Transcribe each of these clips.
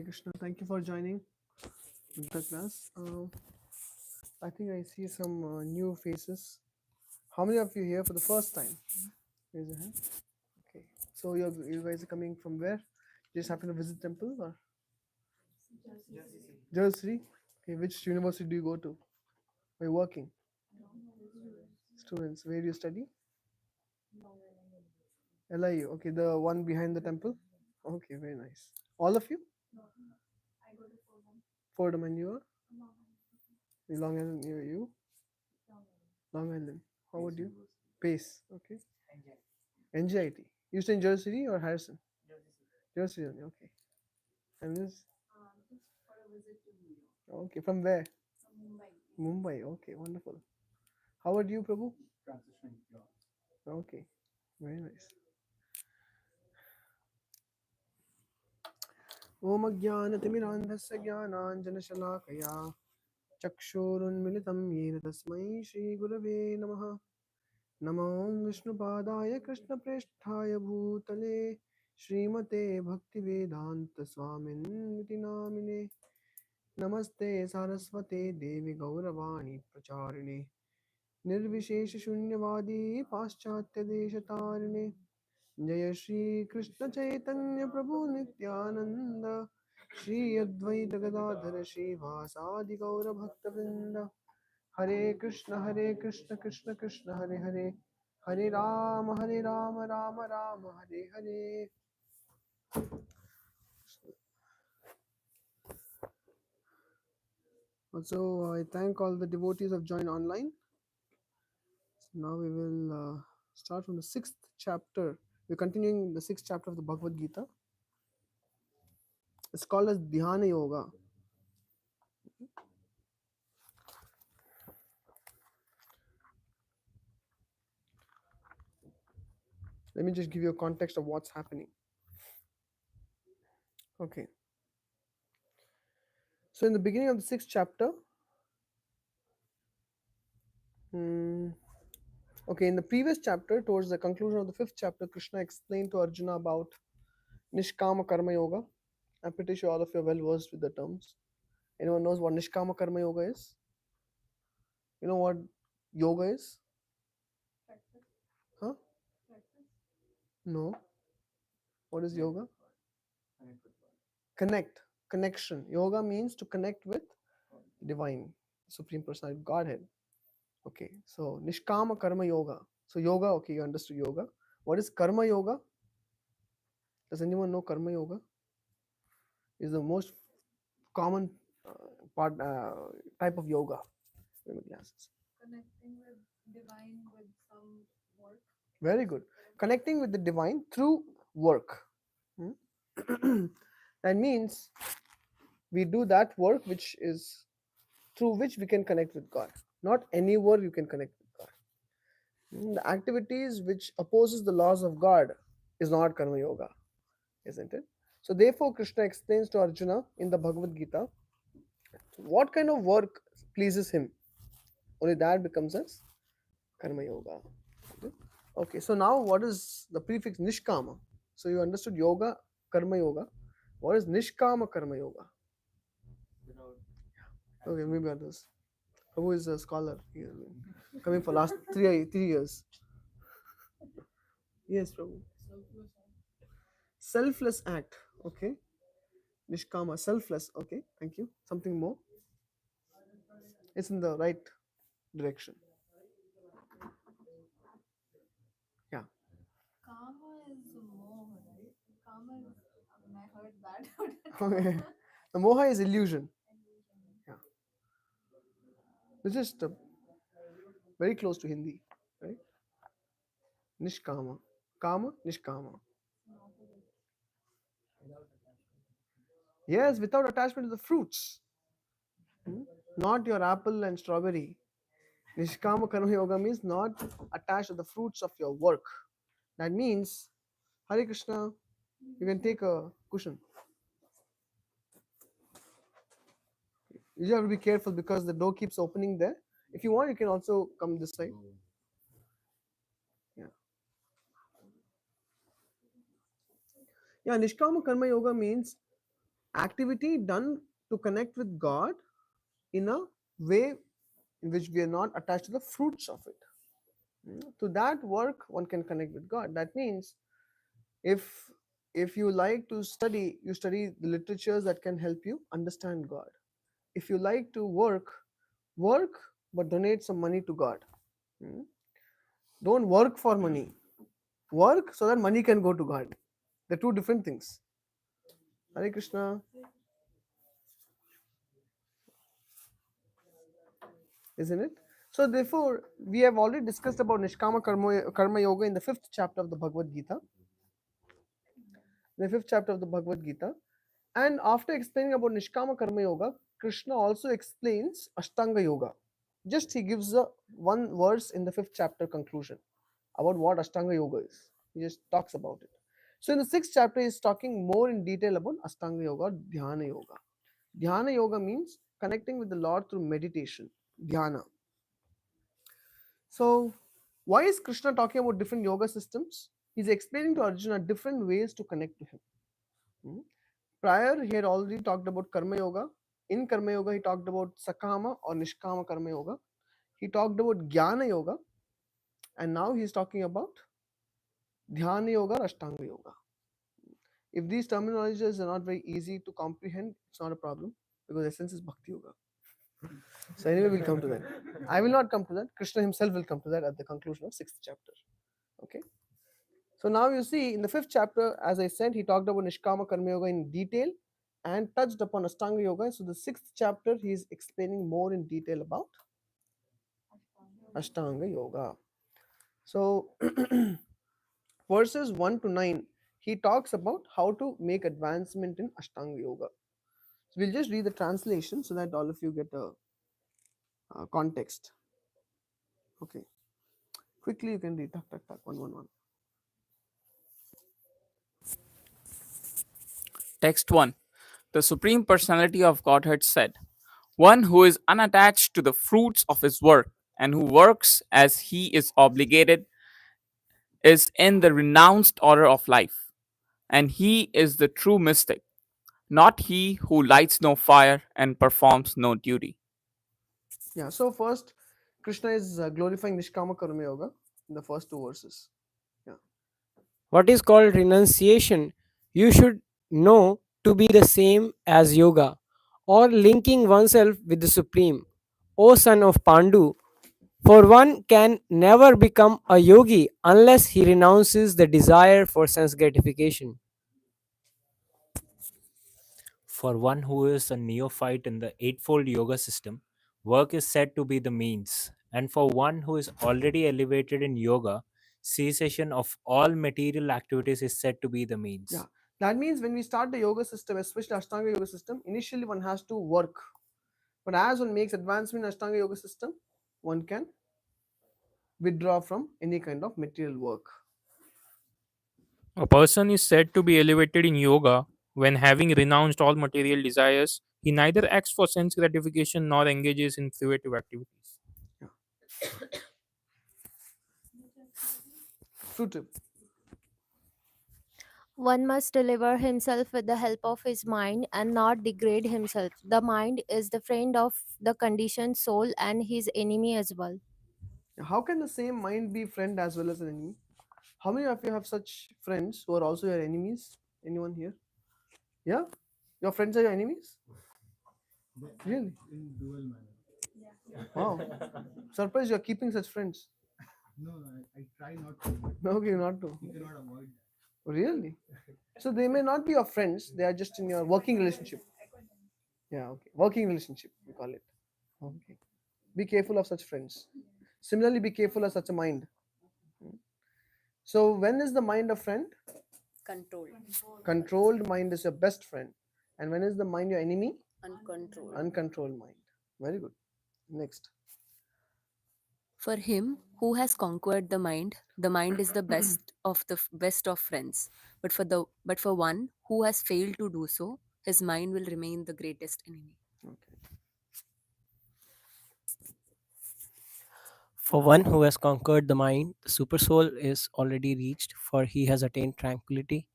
Krishna, thank you for joining the class. I think I see some new faces. How many of you here for the first time? Raise your hand. Okay. So you guys are coming from where? Just happen to visit temple or Jersey? Okay. Which university do you go to? Are you working? Students. Where do you study? LIU. Okay. The one behind the temple. Okay. Very nice. All of you? Fordham and you are? Long Island. You? Long Island. How would you? Pace. Okay. NJIT. You stay in Jersey City or Harrison? Jersey only. Okay. And this? Okay. From where? Mumbai. Okay. Wonderful. How about you, Prabhu? Okay. Very nice. Om Ajnanatimirandhasya Jnananjanashalakaya Chakshurunmilitam Yena Tasmai Shri Gurave Namaha Namo Vishnupadaya Krishna Presthaya Bhutale Srimate Bhaktivedanta Swamin Niti Namine Namaste Saraswate Devi Gauravani Pracharine Nirvishesha Shunyavadi Paschatya Deshatarine जय श्री कृष्ण चैतन्य प्रभु नित्यानंद श्री अद्वैत गदाधर श्रीवासादि गौर भक्तवृंद हरे Krishna Krishna Krishna Hare Hare Hare Ram Ram Ram Hare Hare. Also, I thank all the devotees of joined online. So now we will start from the sixth chapter. We're continuing the sixth chapter of the Bhagavad Gita. It's called as Dhyana Yoga. Let me just give you a context of what's happening. Okay. So in the beginning of the sixth chapter, okay, in the previous chapter, towards the conclusion of the fifth chapter, Krishna explained to Arjuna about Nishkama Karma Yoga. I'm pretty sure all of you are well versed with the terms. Anyone knows what Nishkama Karma Yoga is? You know what yoga is? Huh? No. What is yoga? Connection. Yoga means to connect with divine, Supreme Personality, Godhead. Okay, so Nishkama Karma Yoga. So yoga, okay, you understood yoga. What is Karma Yoga? Does anyone know Karma Yoga? Is the most common part type of yoga. Glasses. Connecting with divine with some work. Very good. Connecting with the divine through work. That means we do that work which is through which we can connect with God. Not anywhere you can connect with God. The activities which opposes the laws of God is not Karma Yoga, isn't it? So therefore Krishna explains to Arjuna in the Bhagavad Gita what kind of work pleases him. Only that becomes as Karma Yoga. Okay, so now what is the prefix Nishkama? So you understood yoga, Karma Yoga. What is Nishkama Karma Yoga? Okay, maybe others. Who is a scholar? Coming for last three years. Yes, Prabhu. Selfless act. Okay. Nishkama, selfless. Okay, thank you. Something more? It's in the right direction. Yeah. Karma is more, right? Karma is, I heard that. Okay. The moha is illusion. Yeah. This is very close to Hindi, right? Nishkama. Kama, Nishkama. Yes, without attachment to the fruits. Not your apple and strawberry. Nishkama Karma Yoga means not attached to the fruits of your work. That means, Hare Krishna, you can take a cushion. You have to be careful because the door keeps opening there. If you want, you can also come this side. Yeah. Yeah, Nishkama Karma Yoga means activity done to connect with God in a way in which we are not attached to the fruits of it. To that work, one can connect with God. That means if if you like to study, you study the literatures that can help you understand God. If you like to work, but donate some money to God. Hmm? Don't work for money. Work so that money can go to God. They're two different things. Hare Krishna, isn't it? So therefore, we have already discussed about Nishkama Karma Yoga in the fifth chapter of the Bhagavad Gita. The fifth chapter of the Bhagavad Gita. And after explaining about Nishkama Karma Yoga, Krishna also explains Ashtanga Yoga. Just he gives a one verse in the fifth chapter conclusion about what Ashtanga Yoga is. He just talks about it. So in the sixth chapter, he is talking more in detail about Ashtanga Yoga or Dhyana Yoga. Dhyana Yoga means connecting with the Lord through meditation, Dhyana. So why is Krishna talking about different yoga systems? He's explaining to Arjuna different ways to connect to him. Hmm? Prior, he had already talked about Karma Yoga. In Karma Yoga, he talked about Sakama or Nishkama Karma Yoga. He talked about Jnana Yoga. And now he's talking about Dhyana Yoga or Ashtanga Yoga. If these terminologies are not very easy to comprehend, it's not a problem because essence is Bhakti Yoga. So anyway, we'll come to that. I will not come to that. Krishna himself will come to that at the conclusion of sixth chapter. Okay. So now you see in the fifth chapter, as I said, he talked about Nishkama Karma Yoga in detail and touched upon Ashtanga Yoga. So the sixth chapter, he is explaining more in detail about Ashtanga Yoga. So verses 1 to 9, he talks about how to make advancement in Ashtanga Yoga. So we'll just read the translation so that all of you get a context. Okay. Quickly you can read. Tak, tak, tak, one, one, one. Text 1. The Supreme Personality of Godhead said, "One who is unattached to the fruits of his work and who works as he is obligated is in the renounced order of life, and he is the true mystic, not he who lights no fire and performs no duty." Yeah. So first, Krishna is glorifying Nishkama Karma Yoga in the first two verses. Yeah. What is called renunciation, you should know to be the same as yoga or linking oneself with the Supreme. O son of Pandu, for one can never become a yogi unless he renounces the desire for sense gratification. For one who is a neophyte in the Eightfold Yoga system, work is said to be the means, and for one who is already elevated in yoga, cessation of all material activities is said to be the Yeah. means. That means when we start the yoga system, especially Ashtanga Yoga system, initially one has to work. But as one makes advancement in Ashtanga Yoga system, one can withdraw from any kind of material work. A person is said to be elevated in yoga when, having renounced all material desires, he neither acts for sense gratification nor engages in fruitive activities. Yeah. Fruitive. One must deliver himself with the help of his mind and not degrade himself. The mind is the friend of the conditioned soul and his enemy as well. How can the same mind be friend as well as an enemy? How many of you have such friends who are also your enemies? Anyone here? Yeah? Your friends are your enemies? Really? Wow. Surprised you're keeping such friends. Okay, not to. Really? So they may not be your friends, they are just in your working relationship. Yeah, okay. Working relationship, we call it. Okay. Be careful of such friends. Similarly, be careful of such a mind. So, when is the mind a friend? Control. Controlled mind is your best friend. And when is the mind your enemy? Uncontrolled. Uncontrolled mind. Very good. Next. For him who has conquered the mind is the best of the best of friends. But for one who has failed to do so, his mind will remain the greatest enemy. Okay. For one who has conquered the mind, the supersoul is already reached, for he has attained tranquility.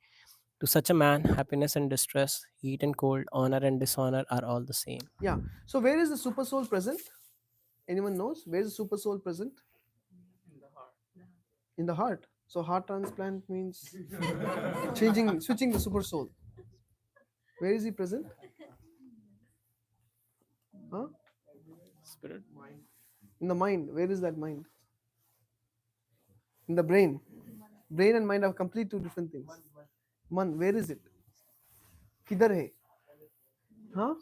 To such a man, happiness and distress, heat and cold, honor and dishonor are all the same. Yeah. So where is the super soul present? Anyone knows? Where is the super soul present? In the heart. So heart transplant means switching the super soul. Where is he present? Huh? Spirit. In the mind. Where is that mind? In the brain. Brain and mind are complete two different things. Man, where is it? किधर है? हाँ?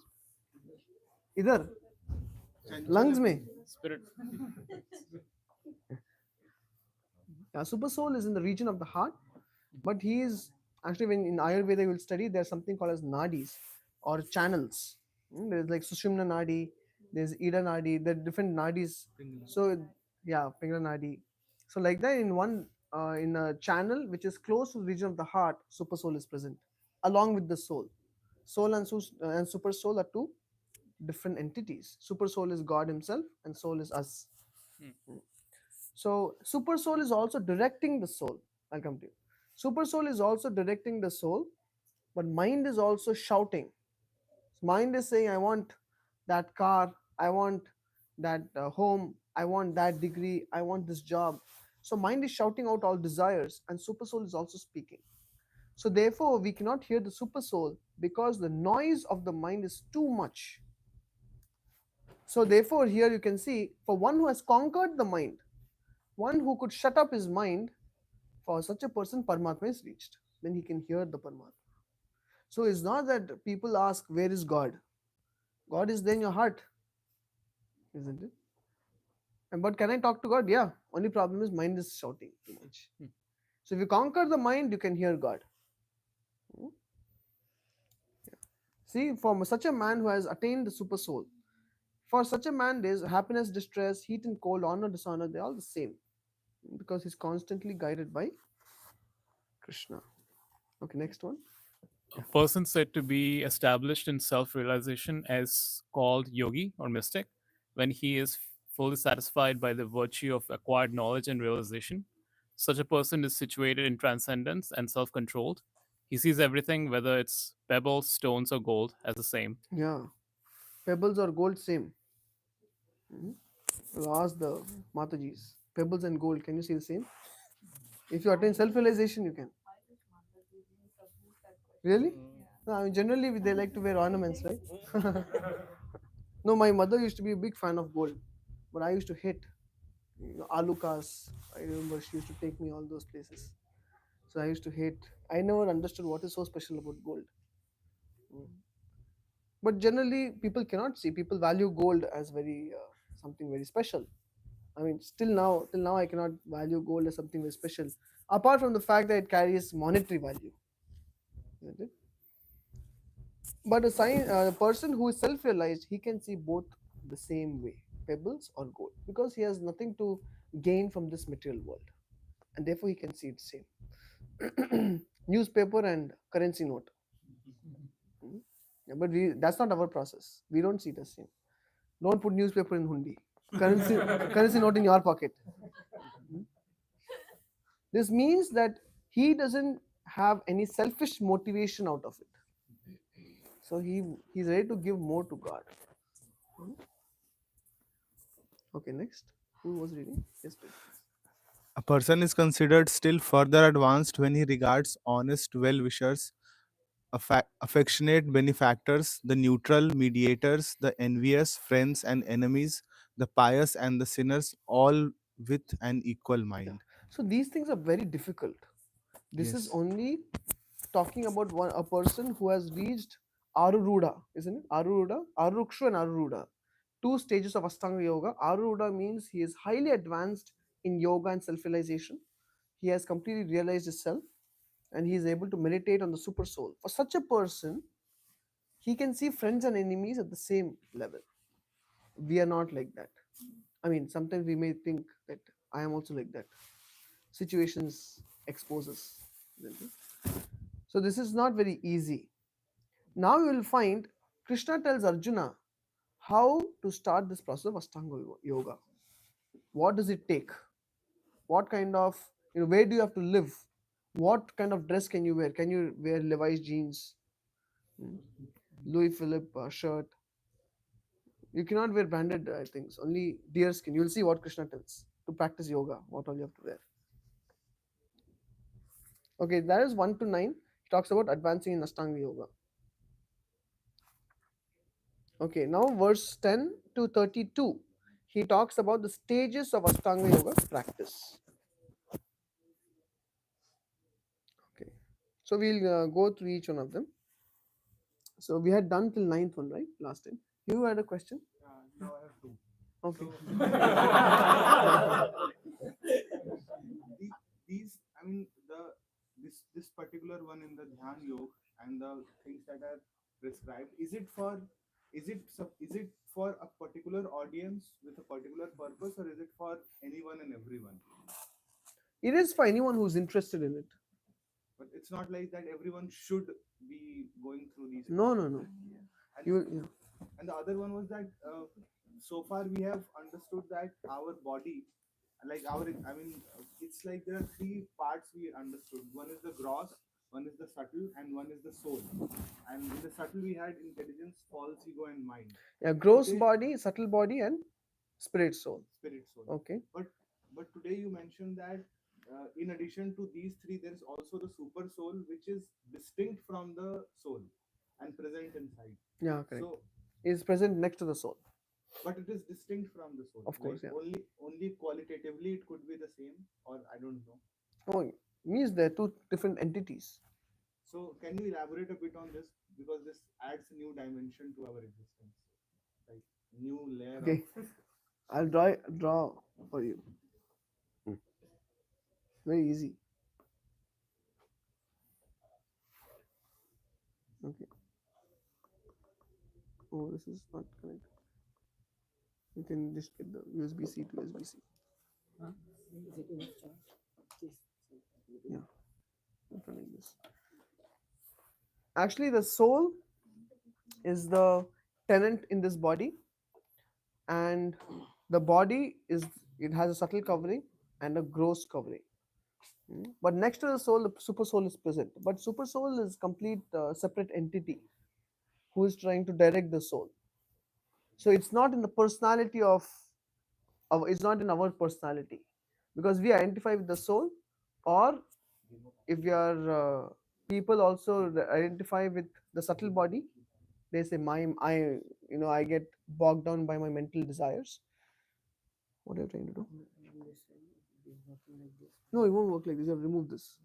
इधर. Lungs में. Spirit. Super soul is in the region of the heart, but he is actually, when in Ayurveda you will study, there's something called as nadis or channels. There's like Sushumna nadi, there's Ida nadi, there are different nadis. So yeah, Pingala nadi. So like that, in a channel which is close to the region of the heart, super soul is present along with the soul. Soul and super soul are two different entities. Super soul is God Himself, and soul is us. So super soul is also directing the soul. I'll come to you. Super soul is also directing the soul, but mind is also shouting. Mind is saying, I want that car, I want that home, I want that degree, I want this job. So mind is shouting out all desires, and super soul is also speaking. So therefore, we cannot hear the super soul because the noise of the mind is too much. So therefore, here you can see, for one who has conquered the mind, one who could shut up his mind, for such a person, Paramatma is reached. Then he can hear the Paramatma. So it's not that people ask, where is God? God is there in your heart, isn't it? And but can I talk to God? Yeah. Only problem is mind is shouting too much. So if you conquer the mind, you can hear God. See, for such a man who has attained the super soul, for such a man, there's happiness, distress, heat and cold, honor, dishonor, they're all the same. Because he's constantly guided by Krishna. Okay, next one. A person said to be established in self realization as called yogi or mystic when he is fully satisfied by the virtue of acquired knowledge and realization. Such a person is situated in transcendence and self controlled. He sees everything, whether it's pebbles, stones, or gold, as the same. Yeah. Pebbles or gold, same. I'll ask the Matajis. Pebbles and gold, can you see the same? If you attain self realization, you can. Really? No, I mean, generally, they like to wear ornaments, right? No, my mother used to be a big fan of gold, but I used to hate, Alukas. I remember she used to take me all those places. So I used to hate. I never understood what is so special about gold. But generally, people cannot see. People value gold as very something very special. I mean, till now, I cannot value gold as something very special, apart from the fact that it carries monetary value. Isn't it? But a person who is self-realized, he can see both the same way, pebbles or gold, because he has nothing to gain from this material world, and therefore he can see it same. Newspaper and currency note. Hmm? Yeah, but that's not our process. We don't see the same. Don't put newspaper in hundi. Currency currency note in your pocket. Hmm? This means that he doesn't have any selfish motivation out of it. So he's ready to give more to God. Hmm? Okay, next. Who was reading? Yes, please. A person is considered still further advanced when he regards honest well wishers, affectionate benefactors, the neutral mediators, the envious friends and enemies, the pious and the sinners, all with an equal Yeah. mind. So these things are very difficult. This is Yes. only talking about a person who has reached Aruruda, isn't it? Aruruda, Aruruksha and Aruruda. Two stages of Astanga Yoga. Aruruda means he is highly advanced in yoga and self-realization. He has completely realized his self, and he is able to meditate on the super soul. For such a person, he can see friends and enemies at the same level. We are not like that. I mean, sometimes we may think that I am also like that. Situations expose us. Isn't it? So this is not very easy. Now you will find Krishna tells Arjuna how to start this process of Ashtanga Yoga. What does it take? What kind of, where do you have to live? What kind of dress can you wear? Can you wear Levi's jeans, hmm, Louis Philippe shirt? You cannot wear branded things. Only deer skin. You'll see what Krishna tells to practice yoga. What all you have to wear. Okay, that is 1 to 9. He talks about advancing in Ashtanga yoga. Okay, now verse 10 to 32. He talks about the stages of Ashtanga yoga practice. Okay, so we'll go through each one of them. So we had done till ninth one, right? Last time. You had a question? Now I have two. Okay. These, I mean, this particular one in the Dhyan Yoga and the things that are prescribed, is it for a particular audience with a particular purpose, or is it for anyone and everyone? It is for anyone who's interested in it. But it's not like that everyone should be going through these. No, no, no. And, You, and the other one was that so far we have understood that our body, like it's like there are three parts we understood. One is the gross, one is the subtle, and one is the soul. And in the subtle we had intelligence, false ego, and mind. yeah, gross body, subtle body, and spirit soul. Spirit soul. Okay. But today you mentioned that in addition to these three, there is also the super soul, which is distinct from the soul and present inside. Yeah, correct. So is present next to the soul. but it is distinct from the soul. Of course, like yeah. Only qualitatively it could be the same, or I don't know. Oh, means they're two different entities. So can you elaborate a bit on this, because this adds a new dimension to our existence, like new layer. Okay. Of I'll draw for you. Very easy. Okay. Oh, this is not connected. You can just get the USB-C to USB-C. Yeah. Something like this. Actually, the soul is the tenant in this body, and the body it has a subtle covering and a gross covering. But next to the soul, the super soul is present. But super soul is complete separate entity who is trying to direct the soul. So it's not in the personality of it's not in our personality, because we identify with the soul, or if we are people also identify with the subtle body, they say I get bogged down by my mental desires. What are you trying to do? No, it won't work like this. You have to remove this.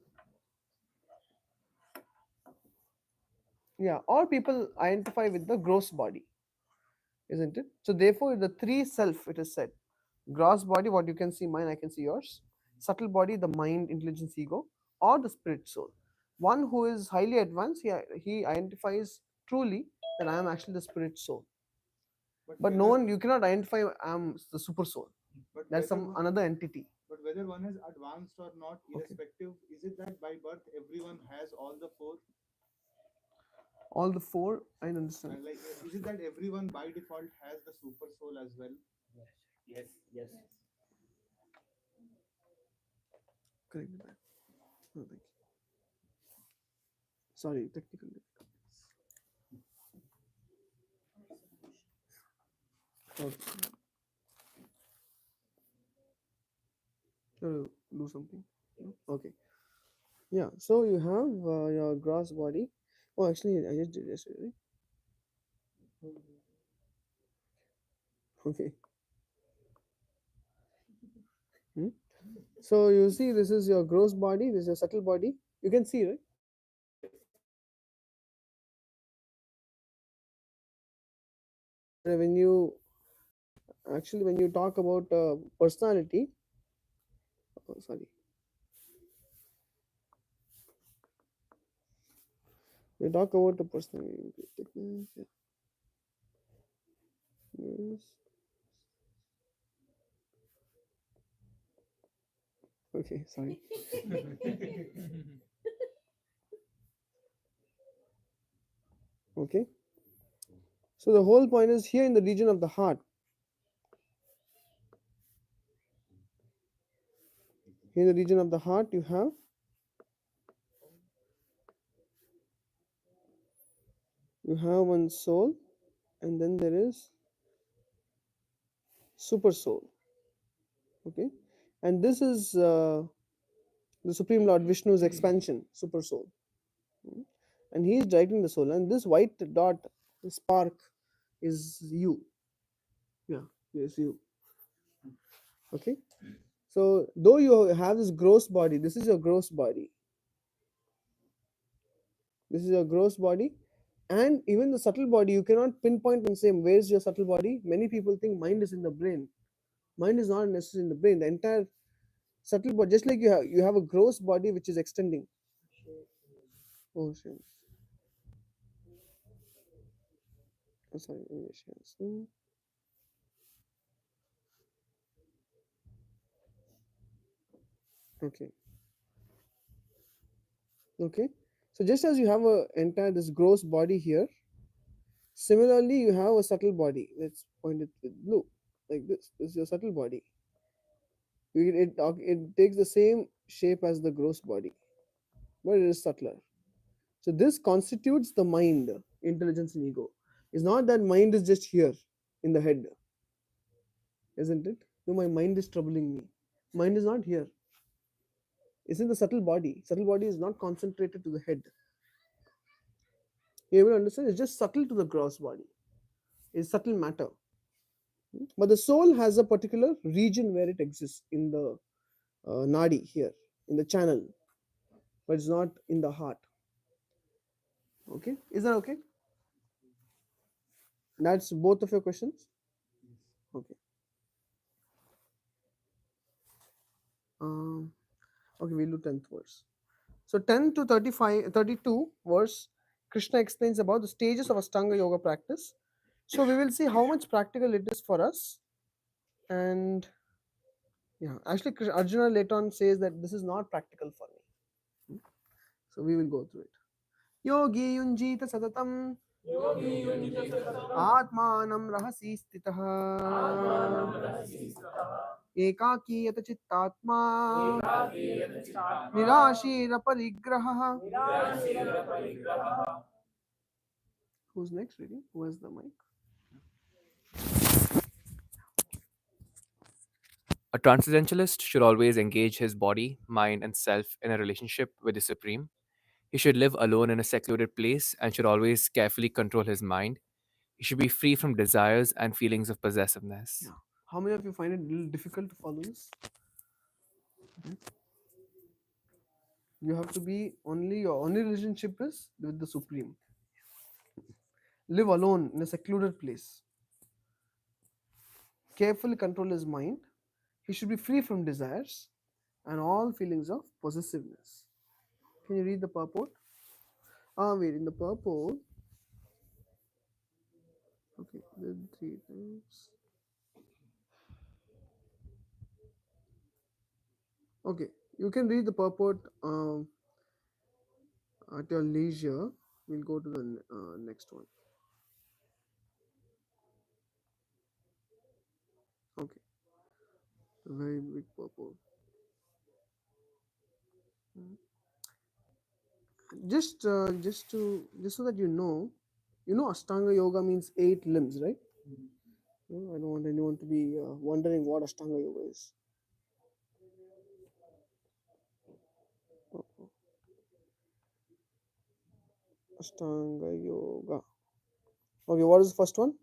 Yeah, or people identify with the gross body, isn't it? So therefore, the three self, it is said: gross body, what you can see mine, I can see yours; subtle body, the mind, intelligence, ego, or the spirit soul. One who is highly advanced, he identifies truly that I am actually the spirit soul. But no one, you cannot identify I am the super soul. That's some another entity. But whether one is advanced or not, irrespective, is it that by birth everyone has all the four? All the four, I understand. And like, is it that everyone by default has the super soul as well? Yes, yes. Correct that. No, thank you. Sorry, technical difficulties. Okay. Do something. No? Okay. Yeah. So you have your gross body. Oh, actually, I just did yesterday. Right? Okay. So you see, this is your gross body. This is your subtle body. You can see, right? When you when you talk about personality, oh, sorry. We talk about the personality. Yes. Okay, sorry. Okay. So the whole point is here in the region of the heart. Here in the region of the heart, you have You have one soul, and then there is super soul. Okay, and this is the Supreme Lord Vishnu's expansion, super soul. Mm. And he is directing the soul, and this white dot, the spark, is you. Yeah, yes, you. Okay, so though you have this gross body, this is your gross body. This is your gross body, and even the subtle body, you cannot pinpoint and say where is your subtle body. Many people think mind is in the brain. Mind is not necessarily in the brain. The entire subtle body, just like you have a gross body which is extending. Oceans. Oh, sorry, oceans. Okay. Okay. So just as you have a entire this gross body here, similarly you have a subtle body. Let's point it with blue, like this. This is your subtle body. It takes the same shape as the gross body, but it is subtler. So this constitutes the mind, intelligence and ego. It's not that mind is just here in the head, isn't it? No, my mind is troubling me. Mind is not here. It's in the subtle body. Subtle body is not concentrated to the head. You able to understand? It's just subtle to the gross body. It's subtle matter. But the soul has a particular region where it exists in the nadi here, in the channel, but it's not in the heart. Okay, is that okay? That's both of your questions. Okay. Um, okay, we'll do 10th verse. So 10 to 35, 32 verse, Krishna explains about the stages of Ashtanga yoga practice. So we will see how much practical it is for us. And yeah, actually Arjuna later on says that this is not practical for me. So we will go through it. Yogi yunjita satatam atmanam rahasi stitah एकाकी यत चित्तात्मा निराशीर परिग्रहः. Who's next reading? Who has the mic? A transcendentalist should always engage his body, mind, and self in a relationship with the Supreme. He should live alone in a secluded place and should always carefully control his mind. He should be free from desires and feelings of possessiveness. Yeah. How many of you find it a little difficult to follow this? You have to be your only relationship is with the Supreme. Live alone in a secluded place. Carefully control his mind. He should be free from desires and all feelings of possessiveness. Can you read the purport? Wait, in the purport. Okay, the 3 times. Okay, you can read the purport at your leisure. We'll go to the next one. Okay, a very big purport. Just so that you know Ashtanga yoga means 8 limbs, right? I don't want anyone to be wondering what Ashtanga yoga is. Ashtanga yoga. Okay, what is the first one?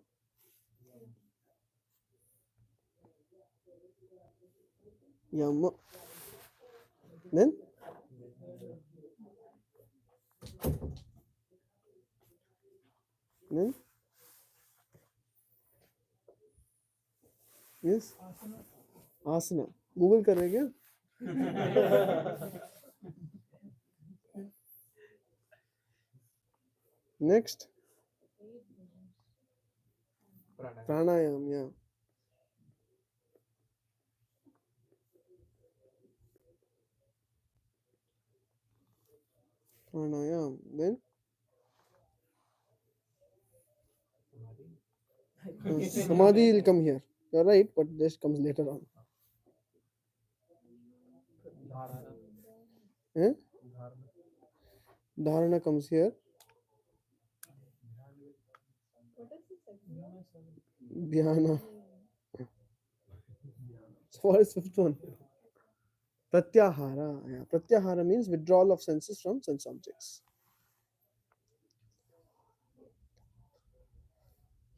Yama. Then yes, asana. Google कर रहे क्या? Next, pranayam. Yeah, pranayam. Then samadhi will come here. You're right, but this comes later on. Eh? Dharana comes here. Dhyana. So what is fifth one? Pratyahara. Yeah. Pratyahara means withdrawal of senses from sense objects.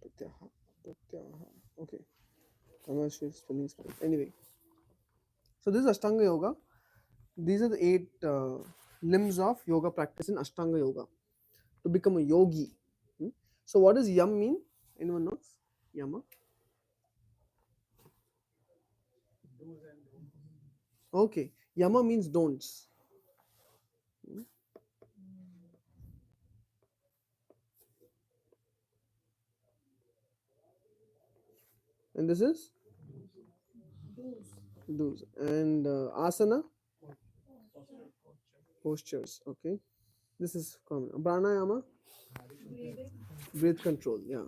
Pratyahara. Pratyahara. Okay. I'm not sure spelling is correct. Anyway, so this is Ashtanga Yoga. These are the 8 limbs of yoga practice in Ashtanga Yoga to become a yogi. Hmm? So what does yam mean? Anyone knows? Yama. Okay. Yama means don'ts. Hmm? And this is do's. And asana, postures. Okay. This is common. Pranayama, breath control. Yeah.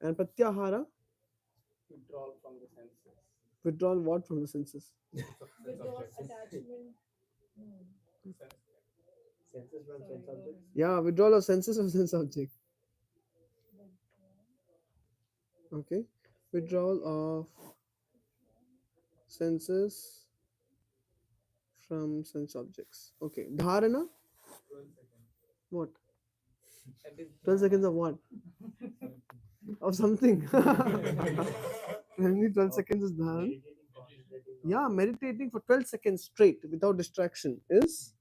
And pratyahara, withdrawal what from the senses? Yeah, withdrawal of senses from sense object. Okay. Withdrawal of senses from sense objects. Okay. Dharana, what? 12 seconds of what? Of something. Only 12 seconds is dharana. Yeah, meditating for 12 seconds straight without distraction is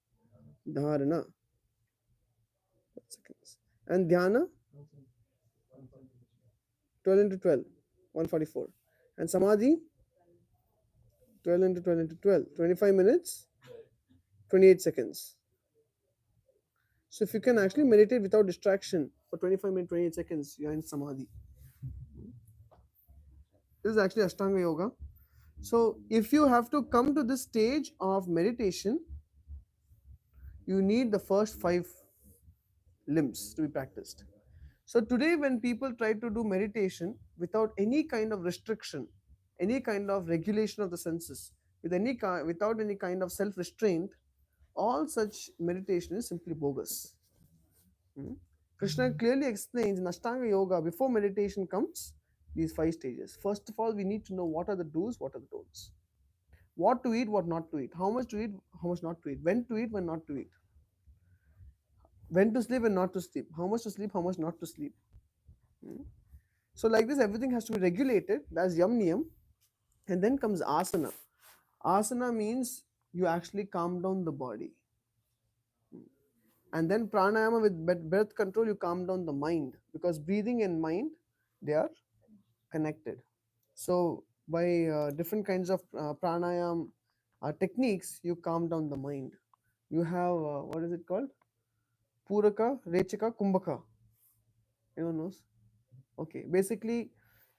dharana. 12 seconds. And dhyana, 12 into 12, 144. And samadhi, 12 into 12 into 12, 25 minutes, 28 seconds. So if you can actually meditate without distraction for 25 minutes, 28 seconds, you are in samadhi. This is actually Ashtanga Yoga. So if you have to come to this stage of meditation, you need the first 5 limbs to be practiced. So today when people try to do meditation without any kind of restriction, any kind of regulation of the senses, without any kind of self-restraint, all such meditation is simply bogus. Hmm? Krishna clearly explains in Ashtanga Yoga, before meditation comes, these 5 stages. First of all, we need to know what are the do's, what are the don'ts. What to eat, what not to eat. How much to eat, how much not to eat. When to eat, when not to eat. When to sleep, when not to sleep. How much to sleep, how much not to sleep. Hmm? So like this, everything has to be regulated. That's yam niyam. And then comes asana. Asana means you actually calm down the body. And then pranayama, with breath control, you calm down the mind, because breathing and mind, they are connected. So by different kinds of pranayam techniques, you calm down the mind. You have what is it called? Puraka, Rechaka, Kumbhaka. Anyone knows? Okay, basically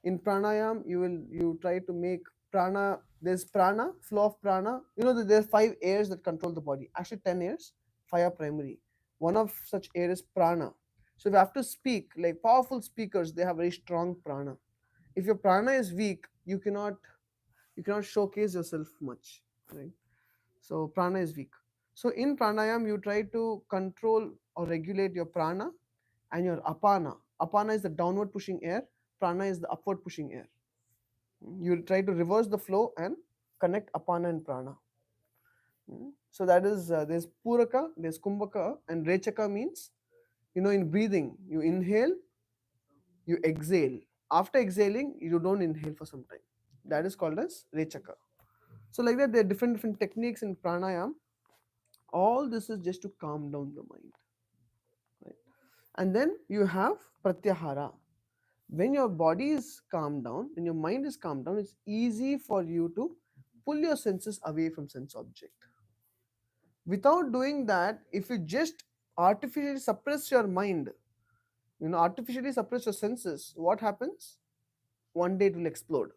in pranayam you try to make prana. There's prana, flow of prana. You know that there's 5 airs that control the body. Actually 10 airs, 5 are primary. One of such air is prana. So if you have to speak, like powerful speakers, they have very strong prana. If your prana is weak, you cannot showcase yourself much, right? So prana is weak. So in pranayam you try to control or regulate your prana and your apana. Apana is the downward pushing air, prana is the upward pushing air. You try to reverse the flow and connect apana and prana. So that is there's puraka, there's kumbhaka, and rechaka means, in breathing you inhale, you exhale. After exhaling, you don't inhale for some time. That is called as rechaka. So like that, there are different techniques in pranayam. All this is just to calm down the mind, right? And then you have pratyahara. When your body is calmed down, when your mind is calmed down, it's easy for you to pull your senses away from sense object. Without doing that, if you just artificially suppress your mind, artificially suppress your senses, what happens? One day it will explode.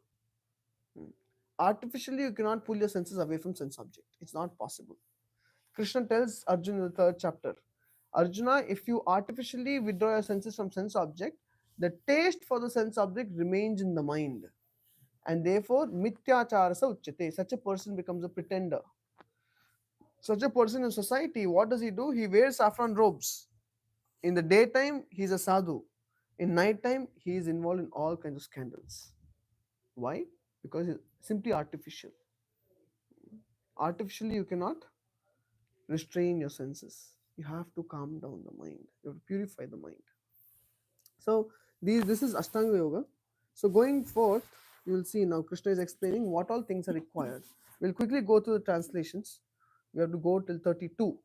Artificially, you cannot pull your senses away from sense object. It's not possible. Krishna tells Arjuna in the 3rd chapter, Arjuna, if you artificially withdraw your senses from sense object, the taste for the sense object remains in the mind. And therefore, mithyacharasa uchyate. Such a person becomes a pretender. Such a person in society, what does he do? He wears saffron robes. In the daytime, he's a sadhu. In night time, he is involved in all kinds of scandals. Why? Because it's simply artificial. Artificially, you cannot restrain your senses. You have to calm down the mind. You have to purify the mind. So this is Ashtanga Yoga. So going forth, you will see now Krishna is explaining what all things are required. We'll quickly go through the translations. We have to go till 32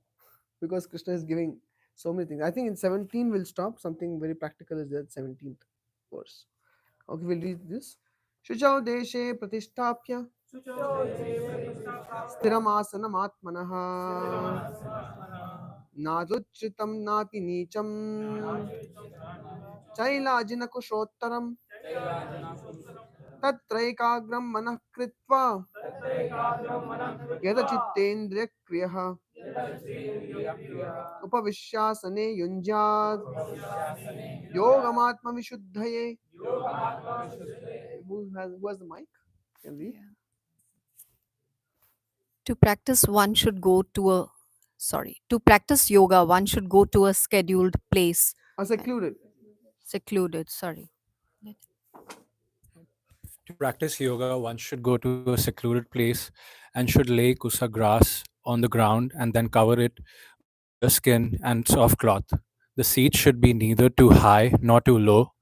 because Krishna is giving so many things. I think in 17 we'll stop. Something very practical is there at 17th verse. Okay, we'll read this. Shuchau deshe pratishtapya स्थिरमासनमात्मनः नादुच्युतं नाति नीचं चैलाजिनकुशोत्तरं तत्रैकाग्रं मनः कृत्वा यदचित्तेन्द्रियक्रियः उपविश्यासने युञ्ज्यात् योगमात्मविशुद्धये. Who has the mic? Can we? To practice one should go to a to practice yoga one should go to a scheduled place, Secluded. secluded, sorry. To practice yoga, one should go to a secluded place and should lay kusa grass on the ground and then cover it with a deerskin and soft cloth. The seat should be neither too high nor too low,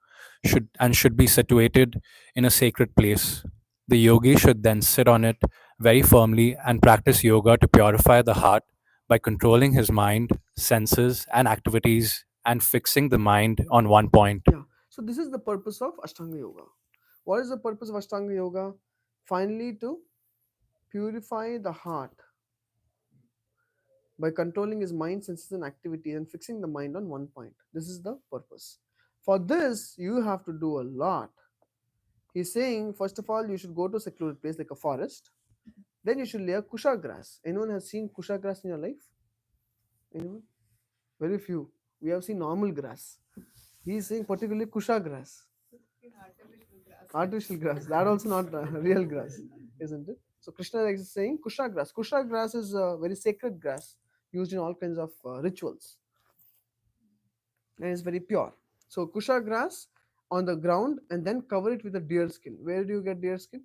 should be situated in a sacred place. The yogi should then sit on it very firmly and practice yoga to purify the heart by controlling his mind, senses, and activities and fixing the mind on one point. Yeah. So this is the purpose of Ashtanga Yoga. What is the purpose of Ashtanga Yoga? Finally, to purify the heart by controlling his mind, senses, and activity and fixing the mind on one point. This is the purpose. For this, you have to do a lot. He's saying, first of all, you should go to a secluded place like a forest. Then you should lay a kusha grass. Anyone has seen kusha grass in your life? Anyone? Very few. We have seen normal grass. He's saying particularly kusha grass. Artificial grass. That also not real grass, isn't it? So Krishna is saying kusha grass. Kusha grass is a very sacred grass used in all kinds of rituals, and it's very pure. So kusha grass on the ground and then cover it with a deer skin. Where do you get deer skin?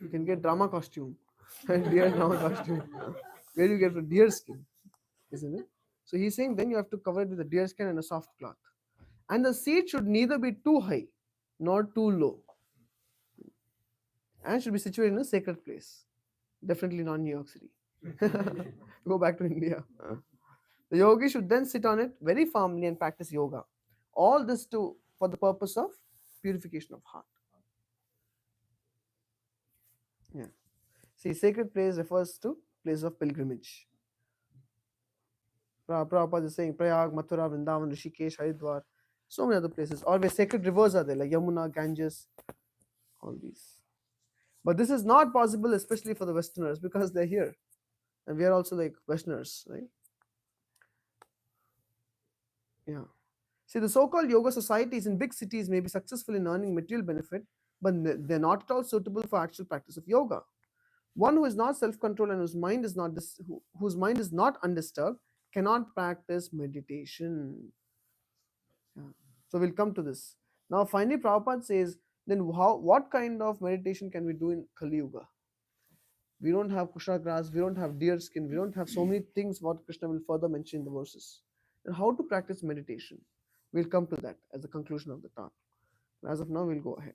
You can get drama costume and deer drama costume. Where do you get the deer skin? Isn't it? So he's saying then you have to cover it with a deer skin and a soft cloth. And the seat should neither be too high nor too low. And should be situated in a sacred place. Definitely not New York City. Go back to India. The yogi should then sit on it very firmly and practice yoga. All this for the purpose of purification of heart. Yeah. See, sacred place refers to place of pilgrimage. Prabhupada is saying Prayag, Mathura, Vrindavan, Rishikesh, Haridwar, so many other places. Or where sacred rivers are there, like Yamuna, Ganges, all these. But this is not possible, especially for the Westerners, because they're here. And we are also like Westerners, right? Yeah. See, the so-called yoga societies in big cities may be successful in earning material benefit, but they're not at all suitable for actual practice of yoga. One who is not self-controlled and whose mind is not undisturbed cannot practice meditation. Yeah. So we'll come to this. Now, finally, Prabhupada says, then what kind of meditation can we do in Kali Yuga? We don't have kusha grass, we don't have deer skin, we don't have so many things what Krishna will further mention in the verses. And how to practice meditation? We'll come to that as the conclusion of the talk. As of now, we'll go ahead.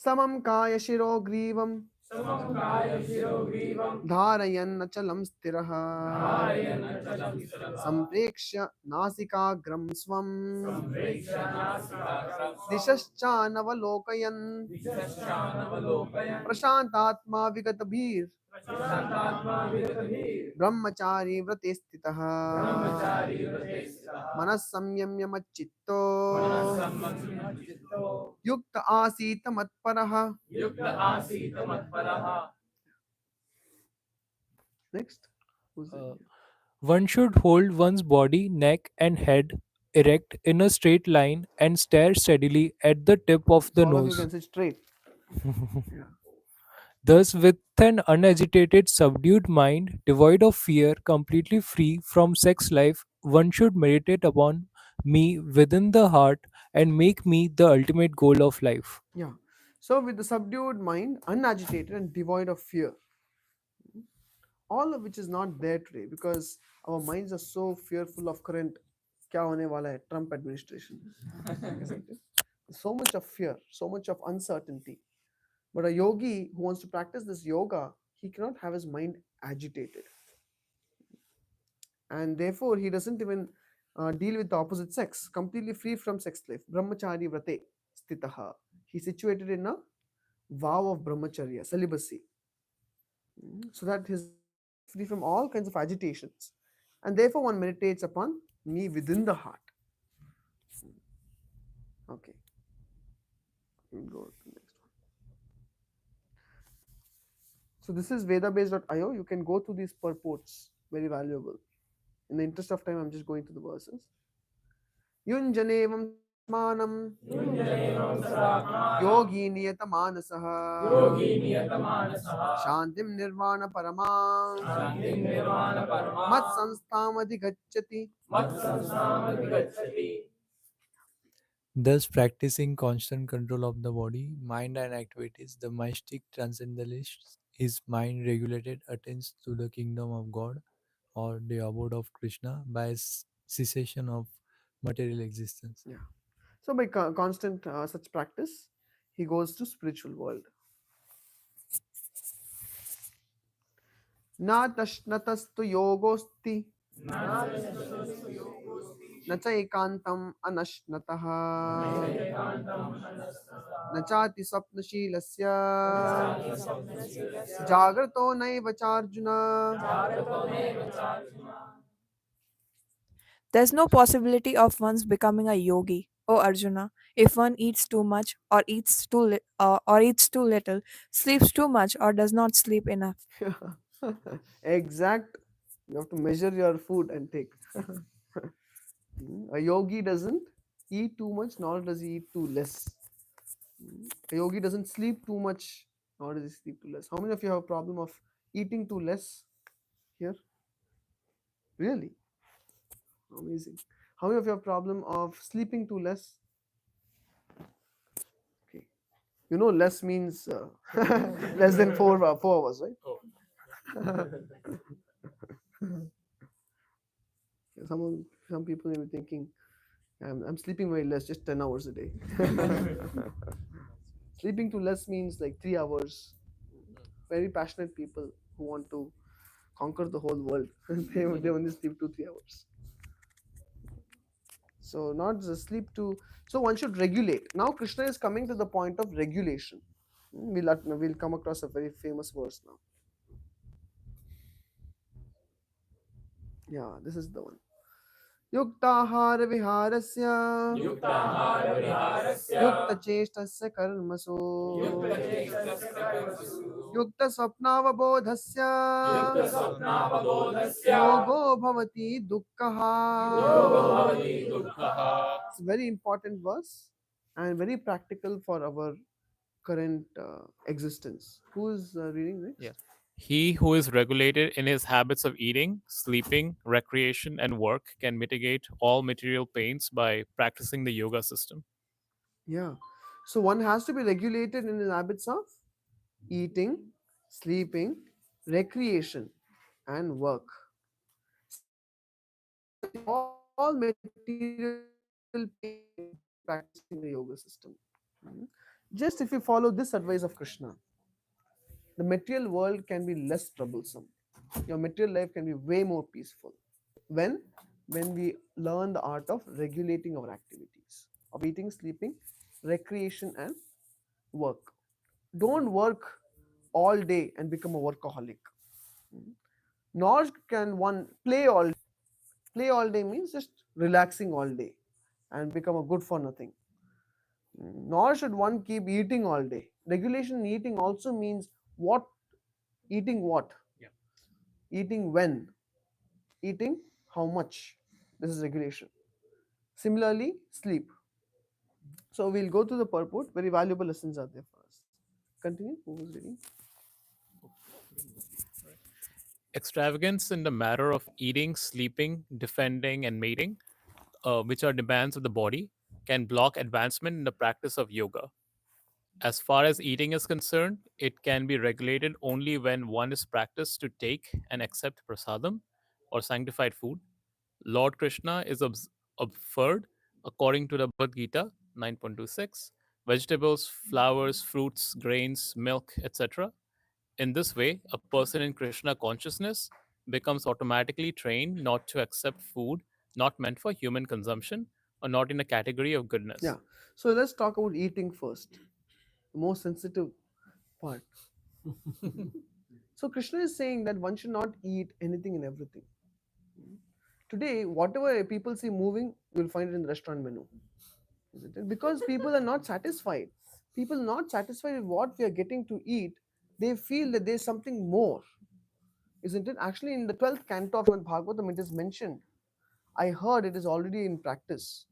Samam kaya shiro grivam धारयन् अचलं स्थिरः सम्प्रेक्ष्य नासिकाग्रं स्वं दिशश्चानवलोकयन् प्रशान्तात्मा विगतभीर् ब्रह्मचारी व्रते स्थितः मनः संयम्य मच्चित्तो युक्त आसीत मत्परः. Next. One should hold one's body, neck, and head erect in a straight line and stare steadily at the tip of the All of you nose. can sit straight. Yeah. Thus, with an unagitated, subdued mind, devoid of fear, completely free from sex life, one should meditate upon me within the heart and make me the ultimate goal of life. Yeah. So with the subdued mind, unagitated and devoid of fear, all of which is not there today because our minds are so fearful of current kya hone wala hai, Trump administration, isn't it? So much of fear, so much of uncertainty. But a yogi who wants to practice this yoga, he cannot have his mind agitated, and therefore he doesn't even deal with the opposite sex. Completely free from sex life, brahmachari vrate stitaha. He's situated in a vow of brahmacharya, celibacy, so that his mind is free from all kinds of agitations, and therefore one meditates upon me within the heart. Okay, we'll go to the next one. So this is vedabase.io. You can go through these purports, very valuable. In the interest of time, I'm just going to the verses. युञ्जनेवं सदात्मानं योगी नियतमानसः शान्तिं निर्वाणपरमां मत्संस्थामधिगच्छति. Thus, practicing constant control of the body, mind, and activities, the mystic transcendentalist, his mind regulated, attains to the kingdom of God or the abode of Krishna by cessation of material existence. Yeah. So by constant such practice, he goes to spiritual world. न तश्नतस्तु योगोऽस्ति न च एकान्तम् अनश्नतः न चाति स्वप्नशीलस्य जाग्रतो नैव चार्जुन. There's no possibility of one's becoming a yogi, O Arjuna, if one eats too much or eats too little, sleeps too much or does not sleep enough. Exact. You have to measure your food and take. A yogi doesn't eat too much, nor does he eat too less. A yogi doesn't sleep too much, nor does he sleep too less. How many of you have a problem of eating too less here? Really? Amazing. How many of you have a problem of sleeping too less? Okay. You know, less means less than 4 hours, right? Some people may be thinking, I'm sleeping very less, just 10 hours a day. Sleeping too less means like 3 hours. Very passionate people who want to conquer the whole world. They only sleep 2-3 hours. So not just sleep too. So one should regulate. Now Krishna is coming to the point of regulation. We'll come across a very famous verse now. Yeah, this is the one. युक्ताहार विहारस्य युक्तचेष्टस्य कर्मसु युक्तस्वप्नावबोधस्य योगो भवति दुःखः. It's a very important verse and very practical for our current existence. Who is reading next? Yeah. He who is regulated in his habits of eating, sleeping, recreation, and work can mitigate all material pains by practicing the yoga system. Yeah. So one has to be regulated in his habits of eating, sleeping, recreation, and work. See, one can mitigate all material pain by practicing the yoga system. Mhm. Just if you follow this advice of Krishna, the material world can be less troublesome. Your material life can be way more peaceful. When? When we learn the art of regulating our activities of eating, sleeping, recreation, and work. Don't work all day and become a workaholic. Nor can one play all day. Play all day means just relaxing all day and become a good for nothing. Nor should one keep eating all day. Regulation in eating also means what eating what? Yeah. Eating when? Eating how much? This is regulation. Similarly, sleep. So we'll go to the purport. Very valuable lessons are there for us. Continue. Who was reading? Extravagance in the matter of eating, sleeping, defending, and mating, which are demands of the body, can block advancement in the practice of yoga. As far as eating is concerned, it can be regulated only when one is practiced to take and accept prasadam or sanctified food. Lord Krishna is obferred according to the Bhagavad Gita 9.26, vegetables, flowers, fruits, grains, milk, etc. In this way, a person in Krishna consciousness becomes automatically trained not to accept food not meant for human consumption or not in a category of goodness. Yeah. So let's talk about eating first, the most sensitive part. So Krishna is saying that one should not eat anything and everything. Today, whatever people see moving, you will find it in the restaurant menu. Isn't it? Because people are not satisfied. People not satisfied with what we are getting to eat, they feel that there's something more. Isn't it? Actually, in the 12th canto of Srimad Bhagavatam, it is mentioned. I heard it is already in practice.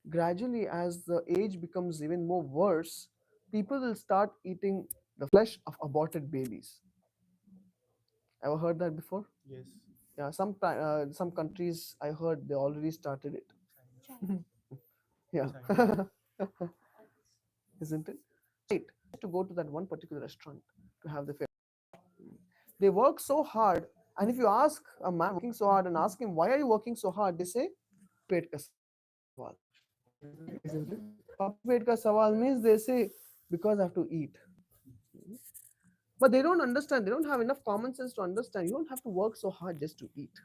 Gradually, as the age becomes even more worse, people will start eating the flesh of aborted babies. Ever heard that before? Yes. Yeah, some countries I heard they already started it. Yeah, isn't it? Right, to go to that one particular restaurant to have the fare. They work so hard, and if you ask a man working so hard and ask him why are you working so hard, they say पेट का सवाल. Isn't it? पापी पेट का सवाल means they say because I have to eat. But they don't understand. They don't have enough common sense to understand. You don't have to work so hard just to eat.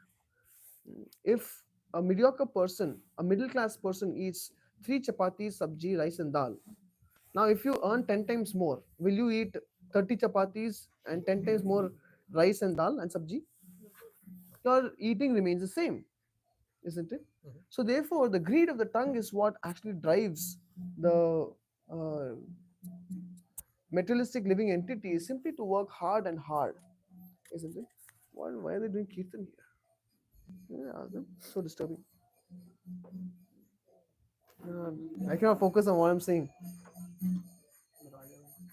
If a mediocre person, a middle class person eats three chapatis, sabji, rice, and dal, now if you earn 10 times more, will you eat 30 chapatis and 10 times more rice and dal and sabji? Your eating remains the same, isn't it? So, therefore, the greed of the tongue is what actually drives the uh, materialistic living entities simply to work hard and hard, isn't it? Why are they doing kirtan here? Yeah, so disturbing. I cannot focus on what I'm saying.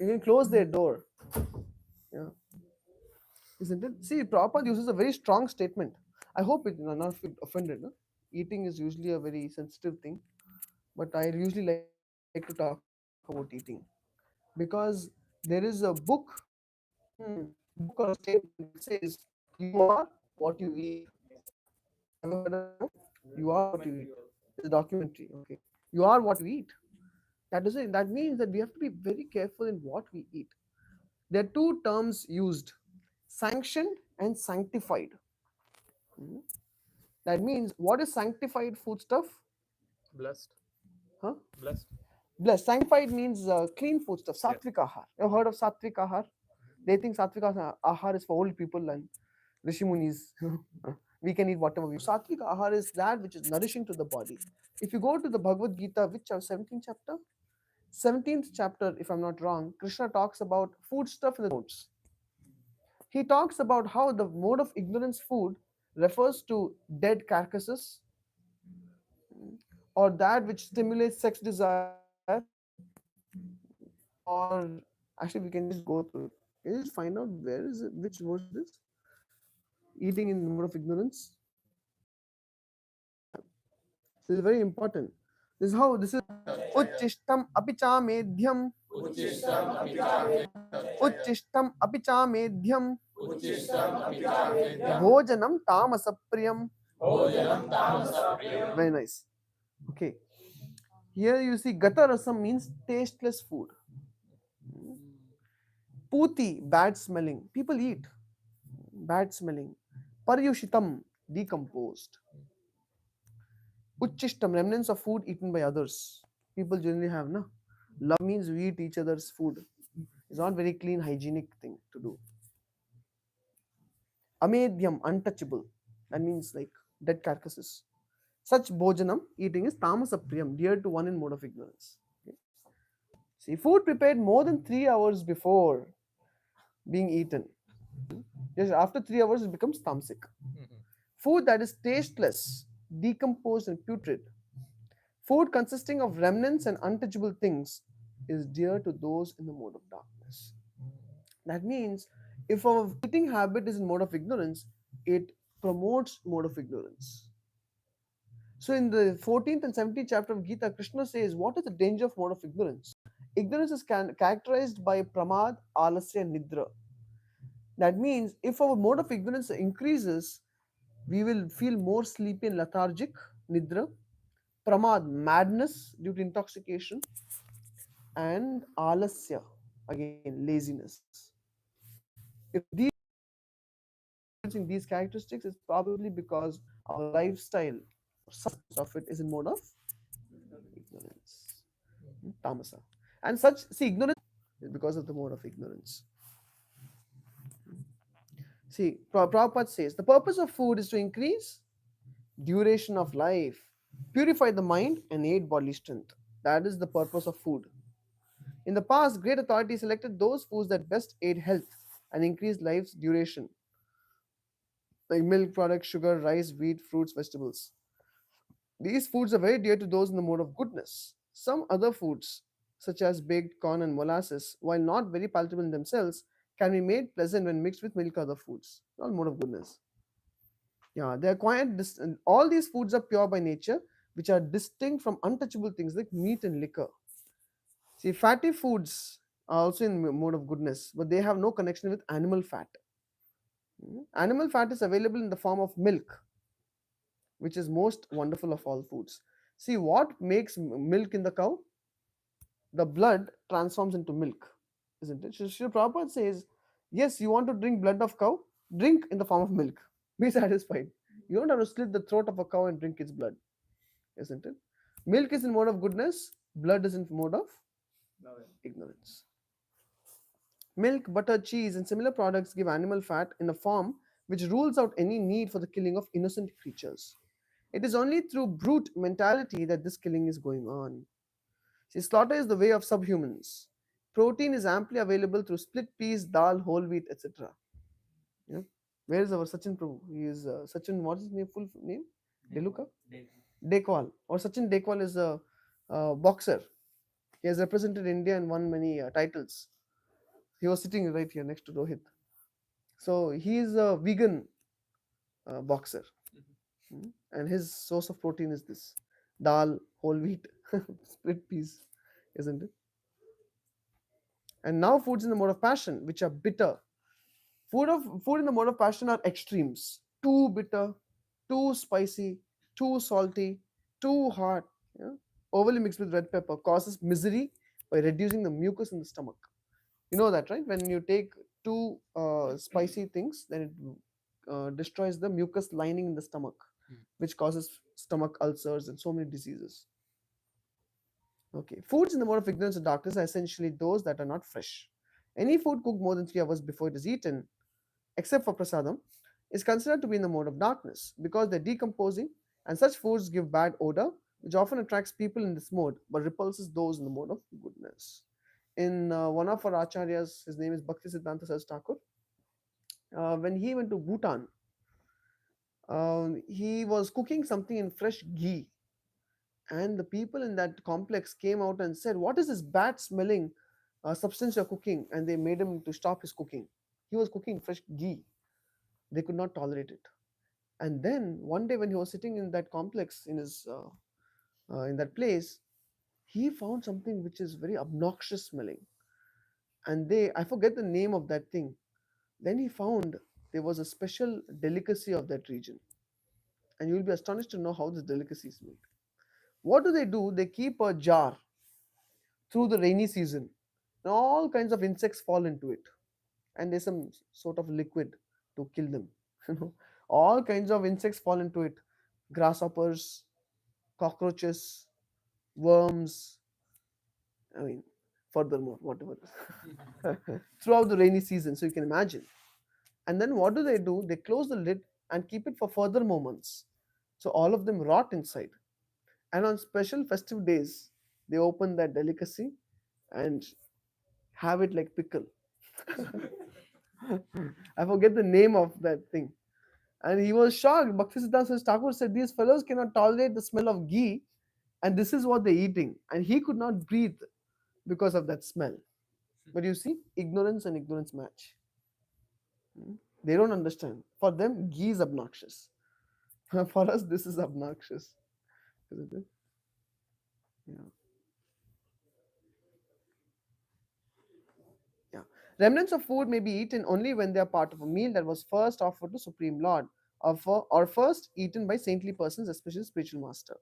You can close their door. Yeah, isn't it? See, Prabhupada uses a very strong statement. I hope it not feel offended. No? Eating is usually a very sensitive thing, but I usually like to talk about eating because there is a book or a statement which says you are what you eat. Ever heard of that? You are what you eat. It's a documentary. Okay, you are what you eat. That is it. That means that we have to be very careful in what we eat. There are two terms used: sanctioned and sanctified. Mhm. That means what is sanctified food stuff? Blessed. Huh? Blessed. Blessed. Sanctified means clean food stuff. Sattvic ahar. You have heard of sattvic ahar? They think sattvic ahar is for old people and rishi munis. We can eat whatever we. Sattvic ahar is that which is nourishing to the body. If you go to the Bhagavad Gita, which 17th chapter? 17th chapter, if I'm not wrong, Krishna talks about food stuff in the notes. He talks about how the mode of ignorance food refers to dead carcasses or that which stimulates sex desire, or actually we can just go through it. Can you just find out where is it, which verse is this? Eating in the mode of ignorance. Yeah. So it's very important. This is how this is Uchishtam apicha medhyam. Uchishtam apicha medhyam. Bhojanam tamasapriyam. Very nice. Okay. Here you see gata rasam means tasteless food. Puti, bad smelling. People eat bad smelling. Paryushitam, decomposed. Uchishtam, remnants of food eaten by others. People generally have, no? Love means we eat each other's food. It's not very clean, hygienic thing to do. Amedhyam, untouchable. That means like dead carcasses. Such bhojanam, eating is tamasapriyam, dear to one in mode of ignorance. Okay. See, food prepared more than 3 hours before being eaten. Yes, after 3 hours, it becomes tamasic. Food that is tasteless, decomposed, and putrid. Food consisting of remnants and untouchable things is dear to those in the mode of darkness. That means if our eating habit is in mode of ignorance, it promotes mode of ignorance. So, in the 14th and 17th chapter of Gita, Krishna says, what is the danger of mode of ignorance? Ignorance is characterized by pramad, alasya, and nidra. That means if our mode of ignorance increases, we will feel more sleepy and lethargic, nidra, pramad, madness due to intoxication, and alasya, again, laziness. If these experiencing these characteristics, it's probably because our lifestyle, substance of it is in mode of ignorance, tamasa. And such, see, ignorance is because of the mode of ignorance. See, Prabhupada says the purpose of food is to increase duration of life, purify the mind, and aid bodily strength. That is the purpose of food. In the past, great authorities selected those foods that best aid health and increase life's duration, like milk products, sugar, rice, wheat, fruits, vegetables. These foods are very dear to those in the mode of goodness. Some other foods, such as baked corn and molasses, while not very palatable in themselves, can be made pleasant when mixed with milk or other foods. All mode of goodness. Yeah, they are quite all these foods are pure by nature, which are distinct from untouchable things like meat and liquor. See, fatty foods are also in mode of goodness, but they have no connection with animal fat. Animal fat is available in the form of milk, which is most wonderful of all foods. See, what makes milk in the cow? The blood transforms into milk, isn't it? Srila Prabhupada says, yes, you want to drink blood of cow, drink in the form of milk. Be satisfied. You don't have to slit the throat of a cow and drink its blood, isn't it? Milk is in mode of goodness, blood is in mode of ignorance. Milk, butter, cheese, and similar products give animal fat in a form which rules out any need for the killing of innocent creatures. It is only through brute mentality that this killing is going on. See, slaughter is the way of subhumans. Protein is amply available through split peas, dal, whole wheat, etc. Yeah. Where is our Sachin Prabhu? He is Sachin. What is his name? Full name? Deluka. Dekwal. Or Sachin Dekwal is a boxer. He has represented India and won many titles. He was sitting right here next to Rohit. So he is a vegan boxer. And his source of protein is this dal, whole wheat, split peas, isn't it? And now foods in the mode of passion, which are bitter. Food in the mode of passion are extremes: too bitter, too spicy, too salty, too hot. Yeah? Overly mixed with red pepper causes misery by reducing the mucus in the stomach. You know that, right? When you take too spicy things, then it destroys the mucus lining in the stomach, which causes stomach ulcers and so many diseases. Okay, foods in the mode of ignorance and darkness are essentially those that are not fresh. Any food cooked more than 3 hours before it is eaten, except for prasadam, is considered to be in the mode of darkness because they're decomposing, and such foods give bad odor, which often attracts people in this mode but repulses those in the mode of goodness. In one of our acharyas, his name is Bhakti Siddhanta Saraswati Thakur. When he went to Bhutan, he was cooking something in fresh ghee, and the people in that complex came out and said, "What is this bad smelling substance you're cooking?" And they made him to stop his cooking. He was cooking fresh ghee. They could not tolerate it. And then one day when he was sitting in that complex in his in that place, he found something which is very obnoxious smelling. And I forget the name of that thing. Then he found there was a special delicacy of that region, and you will be astonished to know how this delicacy is made. What do? They keep a jar through the rainy season, and all kinds of insects fall into it, and there's some sort of liquid to kill them. You know, all kinds of insects fall into it: grasshoppers, cockroaches, worms. I mean, furthermore, whatever. Throughout the rainy season, so you can imagine. And then what do? They close the lid and keep it for further moments. So all of them rot inside. And on special festive days, they open that delicacy and have it like pickle. I forget the name of that thing. And he was shocked. Bhaktisiddhanta Thakur said, these fellows cannot tolerate the smell of ghee, and this is what they're eating. And he could not breathe because of that smell. But you see, ignorance and ignorance match. They don't understand. For them, ghee is obnoxious. For us, this is obnoxious, isn't it? Yeah. Yeah. Remnants of food may be eaten only when they are part of a meal that was first offered to Supreme Lord, or first eaten by saintly persons, especially spiritual master.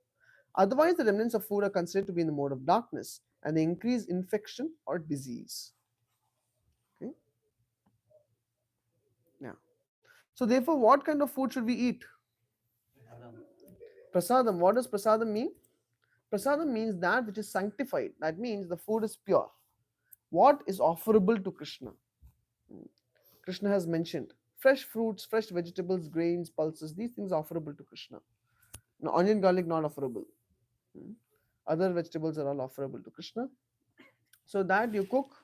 Otherwise, the remnants of food are considered to be in the mode of darkness and they increase infection or disease. Okay? Yeah. So, therefore, what kind of food should we eat? Prasadam. What does prasadam mean? Prasadam means that which is sanctified. That means the food is pure. What is offerable to Krishna? Krishna has mentioned fresh fruits, fresh vegetables, grains, pulses. These things are offerable to Krishna. Now, onion, garlic not offerable. Hmm. Other vegetables are all offerable to Krishna. So that you cook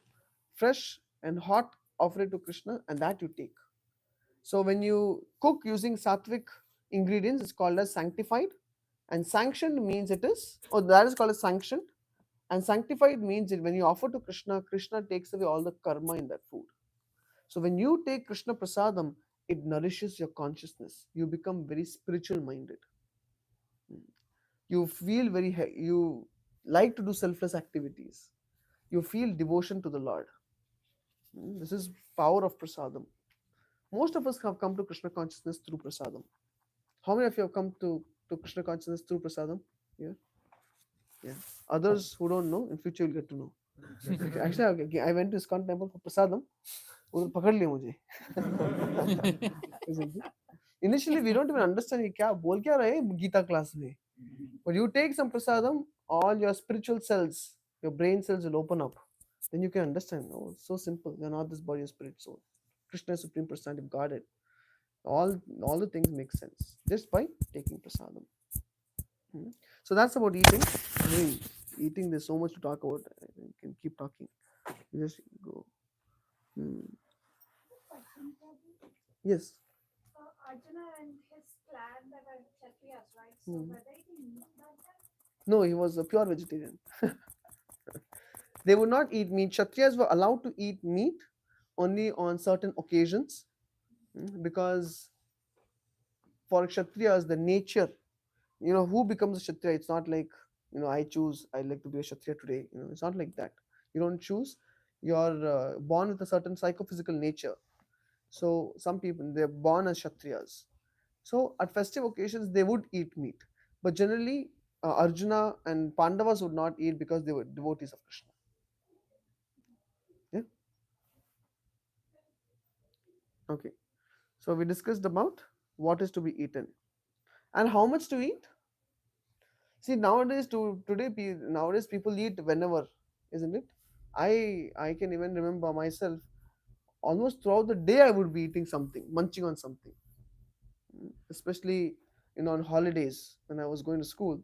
fresh and hot, offer it to Krishna, and that you take. So when you cook using sattvic ingredients, it's called as sanctified, and sanctioned means it is, or that is called as sanctioned, and sanctified means that when you offer to Krishna, Krishna takes away all the karma in that food. So when you take Krishna prasadam, it nourishes your consciousness. You become very spiritual minded. You feel very, you like to do selfless activities. You feel devotion to the Lord. This is power of prasadam. Most of us have come to Krishna consciousness through prasadam. How many of you have come to Krishna consciousness through prasadam? Yeah. Yeah. Others who don't know, in future you'll get to know. Actually, I went to ISKCON temple for prasadam. उधर पकड़ लिया मुझे. Isn't it? Initially, we don't even understand ये क्या बोल क्या रहे Gita class में. But you take some prasadam, all your spiritual cells, your brain cells will open up. Then you can understand. Oh, it's so simple. You're not this body, spirit, soul. Krishna is supreme personality of Godhead. All the things make sense just by taking prasadam. So that's about eating. I mean, eating. There's so much to talk about. I can keep talking. You just go. Yes. Arjuna and his clan that are Kshatriyas, right? So were they eating meat back then? No, he was a pure vegetarian. They would not eat meat. Kshatriyas were allowed to eat meat only on certain occasions because for Kshatriyas, the nature, who becomes a Kshatriya? It's not like, I choose, I like to be a Kshatriya today. It's not like that. You don't choose. You're born with a certain psychophysical nature. So some people, they're born as Kshatriyas. So at festive occasions, they would eat meat. But generally, Arjuna and Pandavas would not eat because they were devotees of Krishna. Yeah. Okay. So we discussed about what is to be eaten and how much to eat. See, nowadays people eat whenever, isn't it? I can even remember myself almost throughout the day I would be eating something, munching on something. Especially on holidays when I was going to school,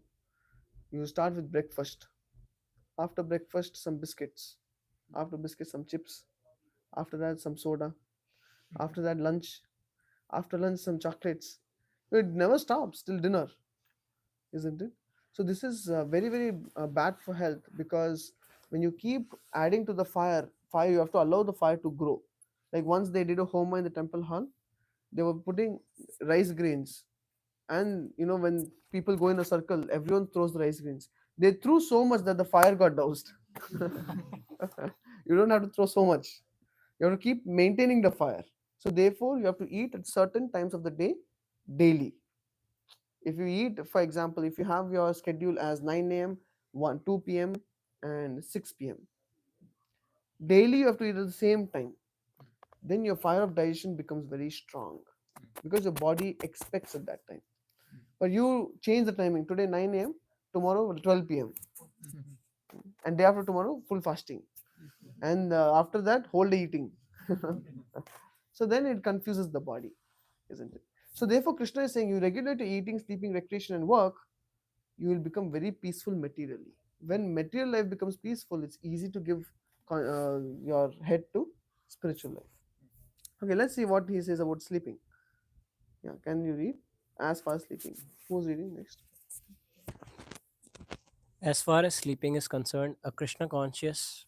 you start with breakfast. After breakfast, some biscuits. After biscuits, some chips. After that, some soda. After that, lunch. After lunch, some chocolates. It never stops till dinner, isn't it? So this is very very bad for health because when you keep adding to the fire you have to allow the fire to grow. Like once they did a homa in the temple hall, they were putting rice grains, and when people go in a circle, everyone throws the rice grains. They threw so much that the fire got doused. You don't have to throw so much. You have to keep maintaining the fire. So therefore, you have to eat at certain times of the day daily. If you eat, for example, if you have your schedule as 9 a.m., 2 p.m., and 6 p.m., daily you have to eat at the same time. Then your fire of digestion becomes very strong because your body expects at that time. But you change the timing today 9 a.m., tomorrow 12 p.m., and day after tomorrow full fasting, and after that whole day eating. So then it confuses the body, isn't it? So therefore, Krishna is saying you regulate your eating, sleeping, recreation, and work, you will become very peaceful materially. When material life becomes peaceful, it's easy to give your head to spiritual life. Okay, let's see what he says about sleeping. Yeah, can you read? As far as sleeping, who's reading next? As far as sleeping is concerned, a Krishna conscious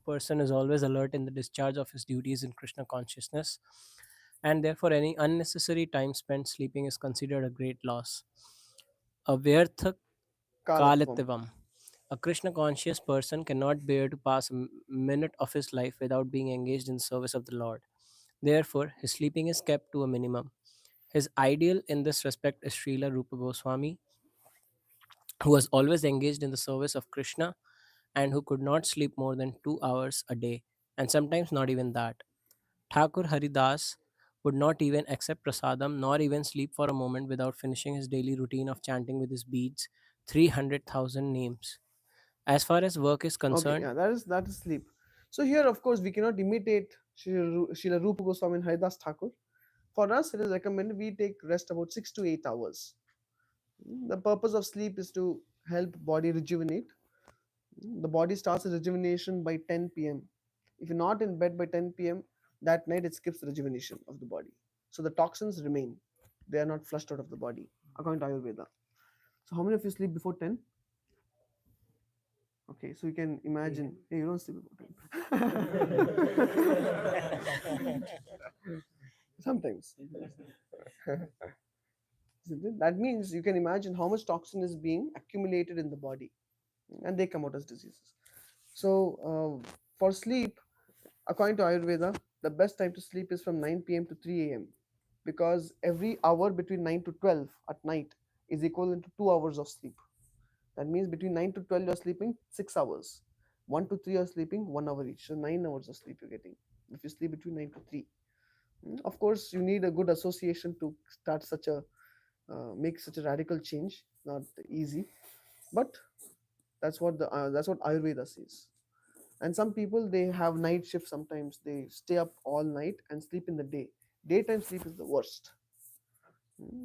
person is always alert in the discharge of his duties in Krishna consciousness and therefore any unnecessary time spent sleeping is considered a great loss. Avyartha Kalatvam. Kalitavam. A Krishna conscious person cannot bear to pass a minute of his life without being engaged in service of the Lord. Therefore, his sleeping is kept to a minimum. His ideal in this respect is Srila Rupa Goswami, who was always engaged in the service of Krishna and who could not sleep more than 2 hours a day, and sometimes not even that. Thakur Haridas would not even accept prasadam nor even sleep for a moment without finishing his daily routine of chanting with his beads 300,000 names. As far as work is Okay, concerned, yeah, that is sleep. So here, of course, we cannot imitate Srila Rupa Goswami and Haridas Thakur. For us, it is recommended we take rest about 6 to 8 hours. The purpose of sleep is to help body rejuvenate. The body starts its rejuvenation by 10 p.m. If you're not in bed by 10 p.m., that night it skips the rejuvenation of the body. So the toxins remain. They are not flushed out of the body, according to Ayurveda. So how many of you sleep before 10? Okay, so you can imagine. Hey, you don't sleep before 10. Sometimes. Isn't it? That means you can imagine how much toxin is being accumulated in the body, and they come out as diseases. So, for sleep, according to Ayurveda, the best time to sleep is from 9 p.m. to 3 a.m. because every hour between 9 to 12 at night is equivalent to 2 hours of sleep. That means between 9 to 12 you're sleeping 6 hours. 1 to 3 you're sleeping 1 hour each. So 9 hours of sleep you're getting if you sleep between 9 to 3. Of course, you need a good association to start such a make such a radical change. Not easy, but that's what Ayurveda says. And some people, they have night shift. Sometimes they stay up all night and sleep in the day. Daytime sleep is the worst.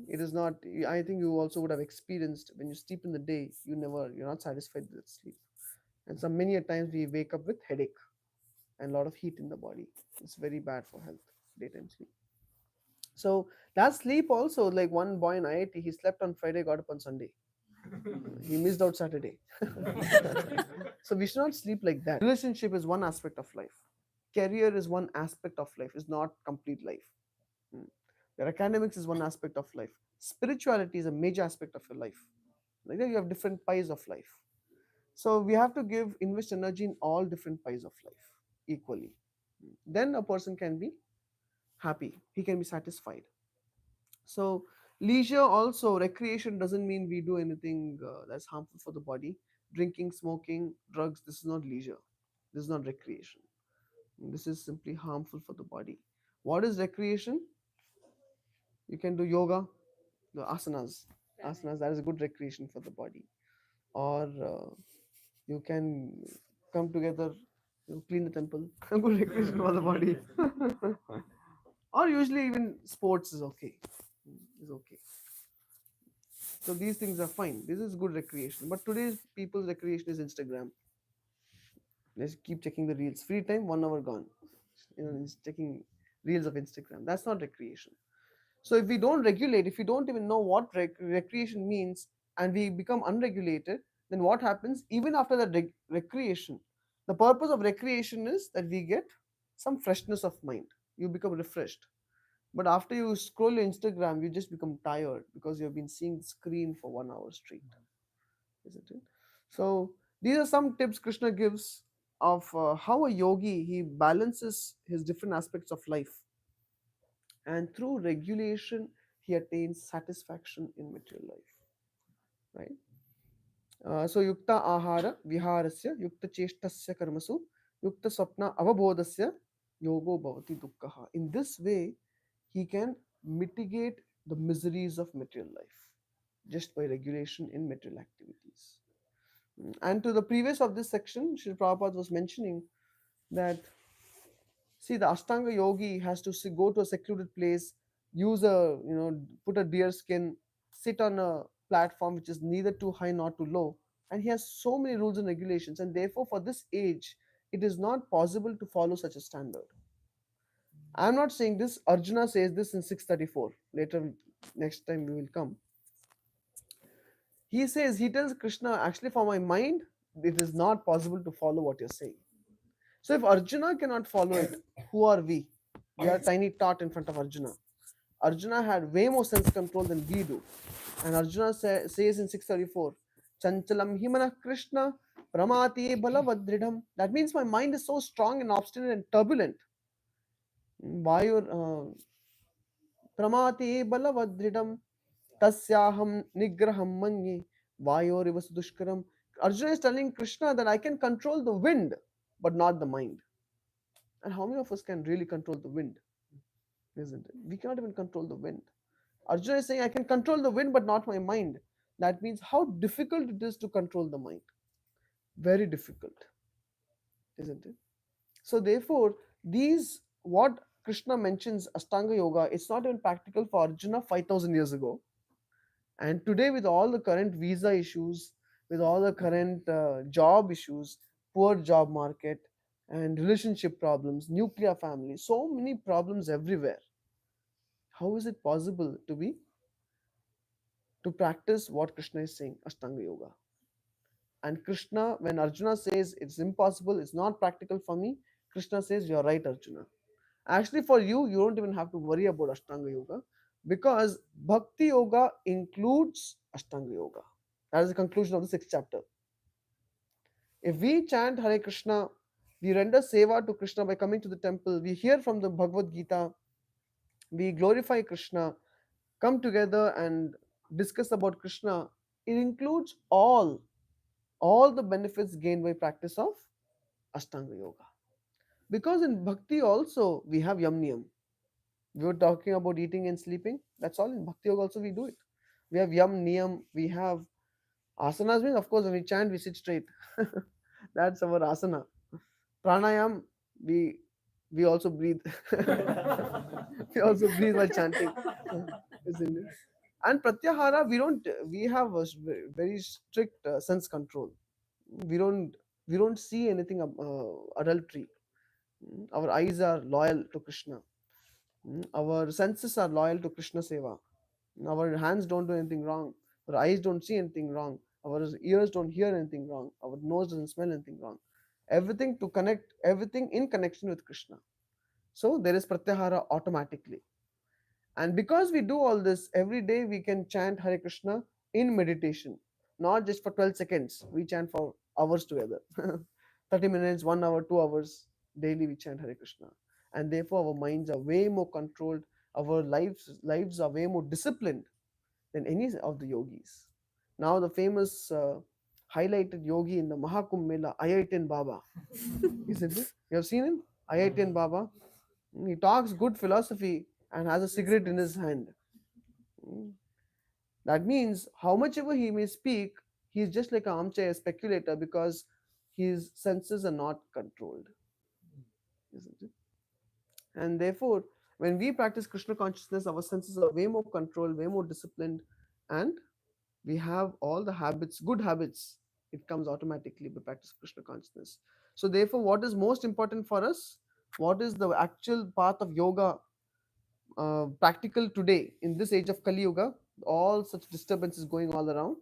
It is not. I think you also would have experienced when you sleep in the day, you're not satisfied with sleep, and some many a times we wake up with headache and a lot of heat in the body. It's very bad for health. Daytime sleep. So that sleep also, like one boy in IIT, he slept on Friday, got up on Sunday. He missed out Saturday. So we should not sleep like that. Relationship is one aspect of life. Career is one aspect of life. It's not complete life. Mm. Your academics is one aspect of life. Spirituality is a major aspect of your life. Like that, you have different pies of life. So we have to invest energy in all different pies of life equally. Then a person can be happy. He can be satisfied. So leisure also, recreation doesn't mean we do anything that's harmful for the body. Drinking, smoking, drugs, this is not leisure. This is not recreation. This is simply harmful for the body. What is recreation? You can do yoga, the asanas. Asanas, that is a good recreation for the body. Or you can come together, clean the temple. Good recreation for the body. Or usually even sports is okay. Is okay. So these things are fine. This is good recreation. But today's people's recreation is Instagram. Let's keep checking the reels. Free time, 1 hour gone. Checking reels of Instagram. That's not recreation. So if we don't regulate, if we don't even know what recreation means, and we become unregulated, then what happens? Even after the recreation, the purpose of recreation is that we get some freshness of mind. You become refreshed. But after you scroll your Instagram, you just become tired because you've been seeing the screen for 1 hour straight, isn't it? So these are some tips Krishna gives of how a yogi, he balances his different aspects of life, and through regulation he attains satisfaction in material life, right? So yukta ahara viharasya yukta cheshtasya karmasu yukta swapna avabodhasya yogo bhavati dukkha. In this way he can mitigate the miseries of material life just by regulation in material activities. And to the previous of this section, Sri Prabhupada was mentioning that, see, the Ashtanga yogi has to go to a secluded place, put a deer skin, sit on a platform which is neither too high nor too low, and he has so many rules and regulations, and therefore for this age, it is not possible to follow such a standard. I'm not saying this. Arjuna says this in 634. Later, next time we will come. He tells Krishna, actually, for my mind, it is not possible to follow what you're saying. So if Arjuna cannot follow it, who are we? We are tiny tot in front of Arjuna. Arjuna had way more sense control than we do. And Arjuna says in 634, Chanchalam himana Krishna pramati balavadridham. That means my mind is so strong and obstinate and turbulent. Vayur pramati balavadridham tasyaham nigraham manye vayorivas dushkaram. Arjuna is telling Krishna that I can control the wind, but not the mind. And how many of us can really control the wind? Isn't it? We cannot even control the wind. Arjuna is saying, I can control the wind, but not my mind. That means how difficult it is to control the mind. Very difficult, isn't it? So, therefore, these what Krishna mentions Ashtanga Yoga, it's not even practical for Arjuna 5,000 years ago. And today, with all the current visa issues, with all the current job issues, poor job market, and relationship problems, nuclear family, so many problems everywhere. How is it possible to practice what Krishna is saying, Ashtanga Yoga? And Krishna, when Arjuna says it's impossible, it's not practical for me, Krishna says you're right, Arjuna. Actually, for you, you don't even have to worry about Ashtanga Yoga because Bhakti Yoga includes Ashtanga Yoga. That is the conclusion of the 6th chapter. If we chant Hare Krishna, we render seva to Krishna by coming to the temple, we hear from the Bhagavad Gita, we glorify Krishna, come together and discuss about Krishna, it includes all the benefits gained by practice of Ashtanga Yoga. Because in Bhakti also we have Yam Niyam. We were talking about eating and sleeping. That's all in Bhakti Yoga also we do it. We have Yam Niyam. We have asanas means of course when we chant we sit straight. That's our asana. Pranayam we also breathe. We also breathe while chanting. Isn't it? And Pratyahara we have a very strict sense control. We don't see anything adultery. Our eyes are loyal to Krishna. Our senses are loyal to Krishna Seva. Our hands don't do anything wrong. Our eyes don't see anything wrong. Our ears don't hear anything wrong. Our nose doesn't smell anything wrong. Everything to connect, everything in connection with Krishna. So there is Pratyahara automatically. And because we do all this every day, we can chant Hare Krishna in meditation, not just for 12 seconds. We chant for hours together. 30 minutes, 1 hour, 2 hours daily we chant Hare Krishna. And therefore our minds are way more controlled, our lives are way more disciplined than any of the yogis. Now the famous highlighted yogi in the Mahakumbh Mela, Ayaitan Baba. Isn't it? You have seen him? Ayaitan Baba. He talks good philosophy and has a cigarette in his hand. That means how much ever he may speak, he is just like an armchair speculator because his senses are not controlled. Isn't it? And therefore, when we practice Krishna consciousness, our senses are way more controlled, way more disciplined, and we have all the habits, good habits. It comes automatically by practice Krishna consciousness. So therefore, what is most important for us? What is the actual path of yoga practical today in this age of Kali Yuga? All such disturbances going all around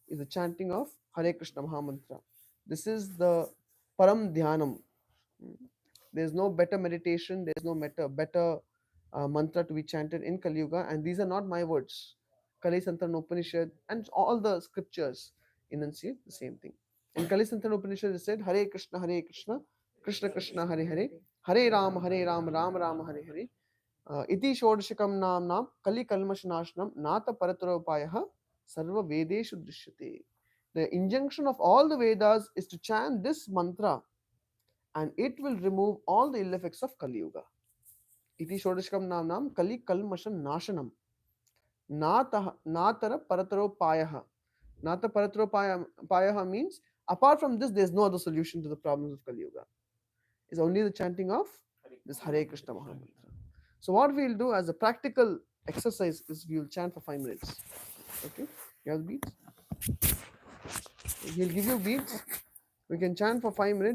is the chanting of Hare Krishna Mahamantra. This is the Param Dhyanam. There's no better meditation, there's no better mantra to be chanted in Kali Yuga, and these are not my words. Kali Santana Upanishad and all the scriptures enunciate the same thing. In Kali Santana Upanishad, it said Hare Krishna, Krishna Krishna, Hare Hare, Hare Ram, Ram Ram, Hare Hare. Iti Shodashikam Nam Kali Kalmashanashnam Nata Paratarapayah Sarva Vedeshu Drishyate. The injunction of all the Vedas is to chant this mantra and it will remove all the ill effects of Kali Yuga. Iti Shodashikam Nam Kali Kalmashan Nashanam Natara Paratarapayah. Nata Paratarapayah means apart from this there is no other solution to the problems of Kali Yuga. It's only the chanting of this Hare Krishna Mahamantra. So what we'll do as a practical exercise is we will chant for 5 minutes. Okay? You have the beats? He'll give you beats. We can chant for 5 minutes.